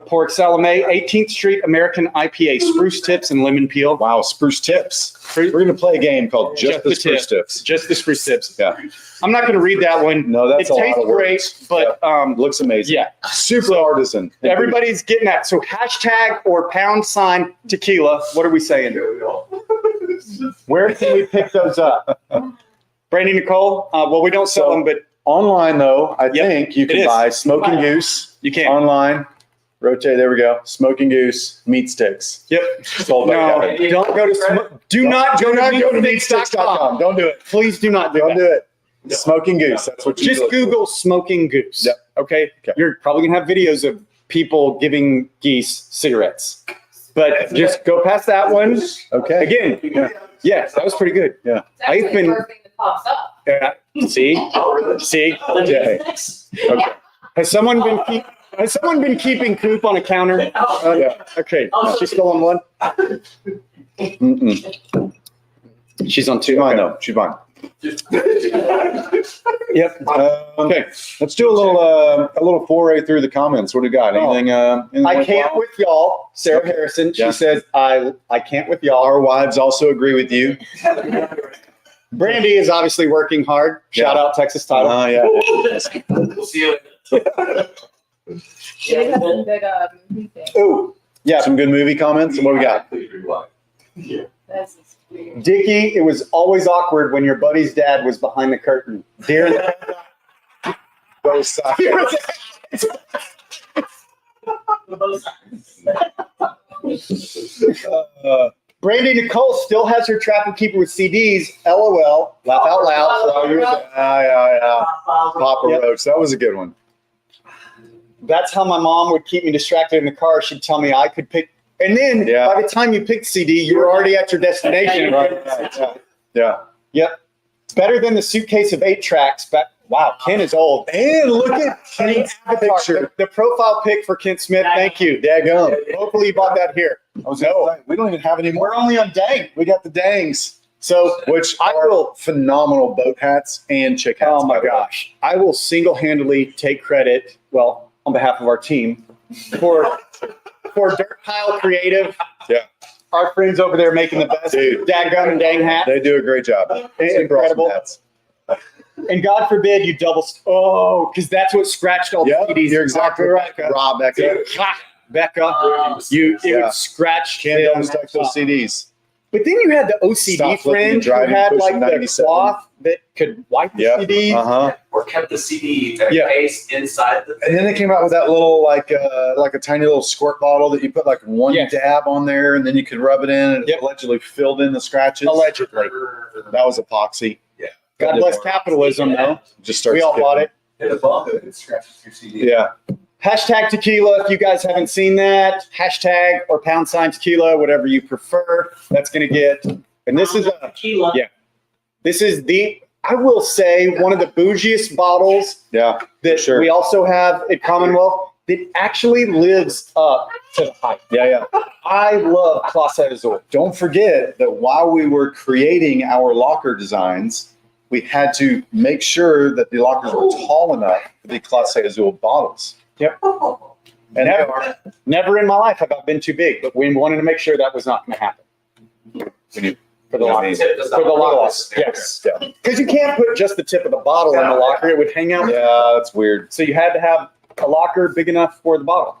Pork salame, 18th Street American IPA, spruce tips and lemon peel. Wow, spruce tips. We're going to play a game called Just the Spruce Tips. Just the spruce tips. Yeah. I'm not going to read that one. No, that's It a lot tastes of words. great, but Looks amazing. yeah. Super artisan. Everybody's getting that. So hashtag or # tequila. What are we saying? Where can we pick those up? Brandy Nicole? Well, we don't sell So- them, but Online, though, I Yep, think you it can is. buy Smoking Goose you can. online. Rotate, there we go. Smoking Goose meat sticks. Yep. Sold by No, Kevin. don't go to do not go to meatsticks.com. Don't do it. Please do not do Don't that. do it. Smoking Goose. That's what you Just do. Google smoking goose. Yep. Okay? Okay. You're probably gonna have videos of people giving geese cigarettes. But just go past that one. Okay. Again, yes, that was pretty good. It's I've actually been- the first thing that pops up. Yeah. See? See? Okay. Okay. Has someone been keeping Coop on a counter? Yeah. Okay. She's still on one? Mm-mm. She's on two. She's fine Okay. though. She's fine. Yep. Okay. Let's do a little foray through the comments. What do you got? Anything? anything I worthwhile? can't with y'all. Sarah Okay. Harrison. She Yeah. says, I can't with y'all. Our wives also agree with you. Brandy is obviously working hard. Shout Yeah. out Texas Title. Yeah. We'll see you. She has some good, movie things. Ooh, Yeah. Some good movie comments. What we got? That's weird. Dickie, it was always awkward when your buddy's dad was behind the curtain. Dear Both sides. Brandy Nicole still has her Trapper Keeper with CDs. LOL. Laugh out loud for all your. Yeah. Papa Yep. Roach. That was a good one. That's how my mom would keep me distracted in the car. She'd tell me I could pick. And then Yeah. by the time you picked CD, you were already at your destination. Yeah. Yep. It's better than the suitcase of 8 tracks. But wow, Ken is old. And look at Ken's Avatar, picture. the profile pic for Kent Smith. Thank you. Daggum. Hopefully you bought that here. I was gonna say, we don't even have any more. We're only on dang. We got the dangs, So which I are will. phenomenal boat hats and chick hats. Oh my by the way. gosh. I will single-handedly take credit, well, on behalf of our team, for Dirt Pile Creative. Yeah. Our friends over there making the best Dude. dadgum and dang hat. They do a great job. Super awesome Incredible. hats. And God forbid you because that's what scratched all Yeah, the CDs. you're exactly right. Rob Becca. Becca, it Yeah. would scratch. Can't them. always touch those CDs. But then you had the OCD Stop flipping friend and who driving, had pushing like the 97. cloth that could wipe the Yeah. CDs. Uh-huh. Or kept the CD in a Yeah. case inside the. And then they came out with that little like a tiny little squirt bottle that you put like one Yes. dab on there and then you could rub it in and it Yep. allegedly filled in the scratches. Allegedly. That was epoxy. Yeah. God That bless didn't work. capitalism, though. Just starts We all bought it. Hit a bump, it scratches your CD. Yeah. Hashtag tequila, if you guys haven't seen that. Hashtag or # tequila, whatever you prefer. That's going to get, and this is Tequila. Yeah. I will say, one of the bougiest bottles Yeah. that Sure. we also have at Commonwealth that actually lives up to the hype. Yeah. I love Clase Azul. Don't forget that while we were creating our locker designs, we had to make sure that the lockers were tall enough for the Clase Azul bottles. Yep. And they are. Never in my life have I been too big, but we wanted to make sure that was not going to happen. For the lockers. For the lockers, yes. Yeah. Because you can't put just the tip of the bottle in the locker. It would hang out. Yeah, that's weird. So you had to have a locker big enough for the bottle.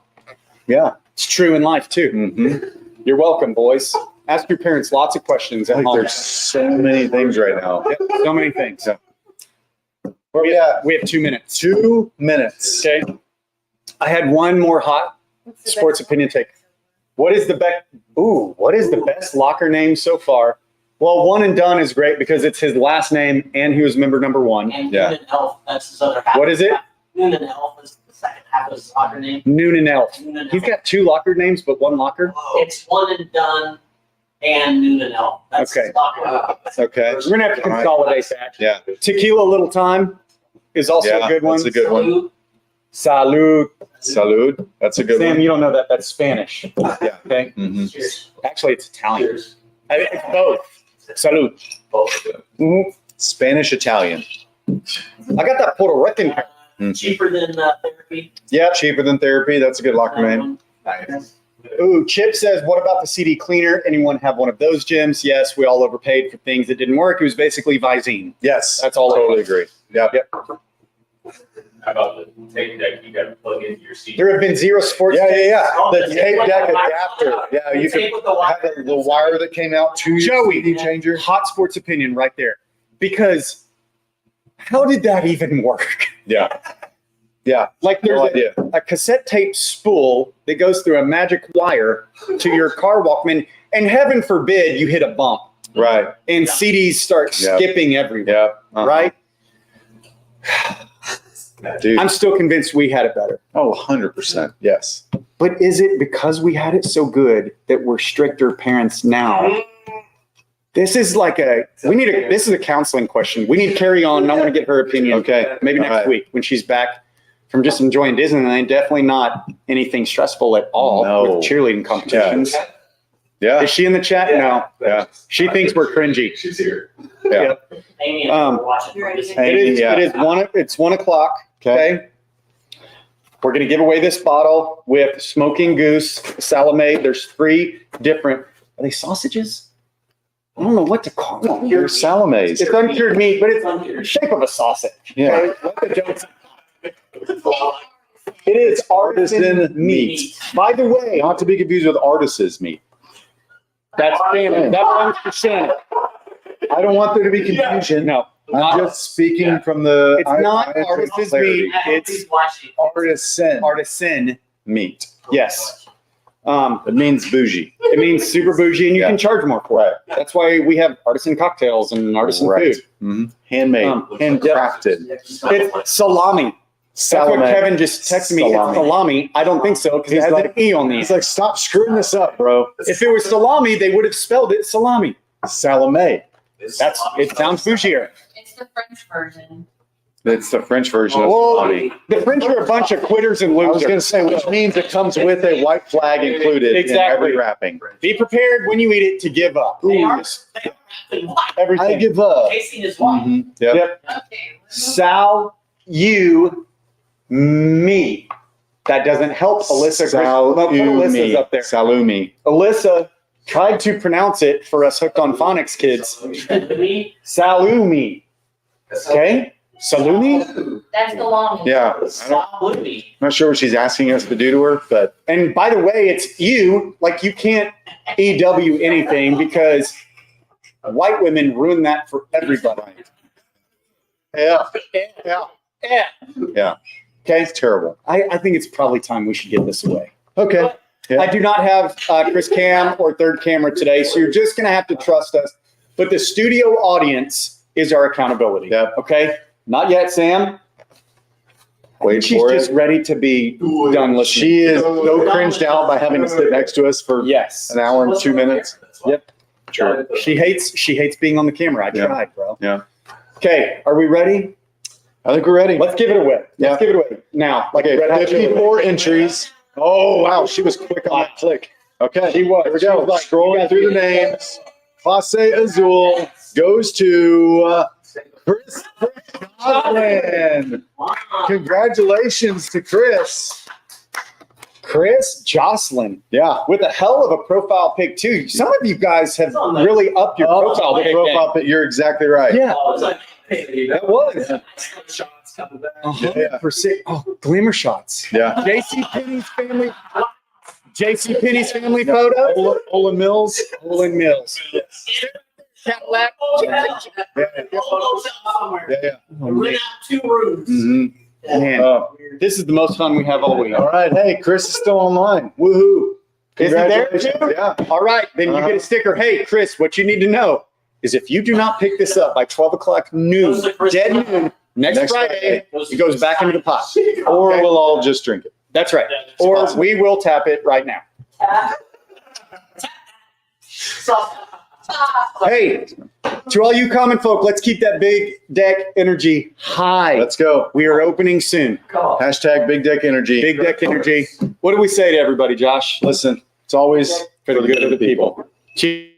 Yeah. It's true in life, too. Mm-hmm. You're welcome, boys. Ask your parents lots of questions at Like, home. there's so many things right now. Yep, so many things. Yeah. Where we at? We have 2 minutes. 2 minutes. Okay. I had one more hot What's the sports best- opinion take. What is the best locker name so far? Well, One and Done is great because it's his last name and he was member number 1. And Yeah. Noonan Elf, that's his other half. What is it? Noonan Elf is the second half of his locker name. Noonan Elf. Noonan He's Elf. got 2 locker names, but 1 locker. It's One and Done and Noonan Elf. That's Okay. his locker. Okay. We're going to have to All right. consolidate that. Yeah. Tequila Little Time is also Yeah, a good one. that's a good one. Salud. Salud. That's a good Sam, one. you don't know that. That's Spanish. Yeah. Okay. Mhm. Cheers. Actually, it's Italian. Cheers. I mean, it's both. Salud. Mhm. Spanish Italian. I got that Puerto Rican. Cheaper than therapy. Yeah, cheaper than therapy. That's a good locker name. Ooh, Chip says, what about the CD cleaner? Anyone have one of those gyms? Yes, we all overpaid for things that didn't work. It was basically Visine. Yes. That's all. Totally agree. Yeah. Yep. How about the tape deck you got to plug into your CD? There have been 0 sports. Yeah. Oh, The the tape tape deck with the adapter. wire. Yeah, you could Tape with the have wire. the wire that came out to your Joey. CD changer. Hot sports opinion right there. Because how did that even work? Yeah. Yeah. Like there's No idea. a cassette tape spool that goes through a magic wire to your car Walkman, and heaven forbid you hit a bump Right. and Yeah. CDs start Yeah. skipping everywhere, Yeah. Uh-huh. right? Dude. I'm still convinced we had it better. Oh, 100%. Yes. But is it because we had it so good that we're stricter parents now? This is this is a counseling question. We need Carrie on and I want to get her opinion. Okay. Maybe next All right. week when she's back from just enjoying Disneyland. Definitely not anything stressful at all No. with cheerleading competitions. Yeah. Is she in the chat? No. Yeah. She thinks we're cringy. She's here. Yeah. Amy and I Um, were watching. You're ready. Yeah. It is it's 1 o'clock. Okay. We're going to give away this bottle with Smoking Goose Salome. There's 3 different, are they sausages? I don't know what to call them. Your Salames. It's uncured meat, but it's the shape of a sausage. Yeah. Okay? Let the jokes- It is artisan meat. By the way, Not to be confused with artisan's meat. that's Shannon. That belongs to Shannon. I don't want there to be confusion. No, I'm just speaking from the. it's not artisan's meat. I hope It's he's watching. Artisan artisan. meat. Yes. It means bougie. It means super bougie and you Yeah. can charge more for it. Right. That's why we have artisan cocktails and artisan Right. food. Mhm. Handmade, And crafted. it's salami. That's what Salame. Kevin just texted me. Salami. It's salami. I don't think so because it He's has like- an E on the He's end. like, stop screwing this up, bro. If it was salami, they would have spelled it salami. Salome. It sounds bougier. It's the French version. It's the French version of Well, salami. the French are a bunch of quitters and I was going to losers. say, which means it comes with a white flag included Exactly. in every wrapping. Be prepared when you eat it to give up. They are. I Everything. give up. Casing his wife. Mhm. Yep. Yep. Okay. Sal, you, me. That doesn't help Alyssa. Put Alyssa's up there. Salumi. Alyssa tried to pronounce it for us hooked on phonics kids. Me, Salumi. Okay? Salumi? That's the long one. Yeah. I don't, Salumi. I'm not sure what she's asking us to do to her, but And by the way, it's you. Like you can't EW anything because white women ruin that for everybody. yeah. Yeah. Okay. It's terrible. I think it's probably time we should give this away. Okay. Yeah. I do not have Chris Cam or third camera today, so you're just going to have to trust us. But the studio audience is our accountability. Yep. Okay? Not yet, Sam. Wait She's for just it. ready to be done listening. She is so cringed out by having to sit next to us for Yes. an hour and 2 minutes. Yep. True. She hates being on the camera. I Yeah. tried, bro. Yeah. Okay, are we ready? I think we're ready. Let's give it away. Yeah. Let's give it away. Now, like Okay, Red Hot Chili 54 entries. Oh, wow. She was quick on that click. Okay. She was. Here we She go. was like, you Scrolling guys through the need to- names. Classe Azul goes to Chris Joslin. Wow. Congratulations to Chris. Chris Joslin Yeah. with a hell of a profile pic too. Some of you guys have really upped your profile the pic. profile pic. You're exactly right. Yeah, Oh, it's like, hey, that was Shots coming back. 100%. Oh, glamour shots. Yeah. JC Penney's family photo. Ola Mills. Olin Mills. Cadillac. Yeah. Yeah. Rent out 2 rooms. Mhm. Man, Oh, this is the most fun we have all week. all right. Hey, Chris is still online. Woohoo. Is he there Congratulations. too? Yeah. All right, then you get a sticker. Hey, Chris, what you need to know is if you do not pick this up by 12 o'clock noon, Goes to Chris dead Joslin. noon, next Friday, it goes back into the pot. Or Okay. we'll all just drink it. That's right. Or we will tap it right now. Hey, to all you common folk, let's keep that big deck energy high. Let's go. We are opening soon. Hashtag Big Deck Energy. Big deck energy. What do we say to everybody, Josh? Listen, it's always For the good of the people. Cheers.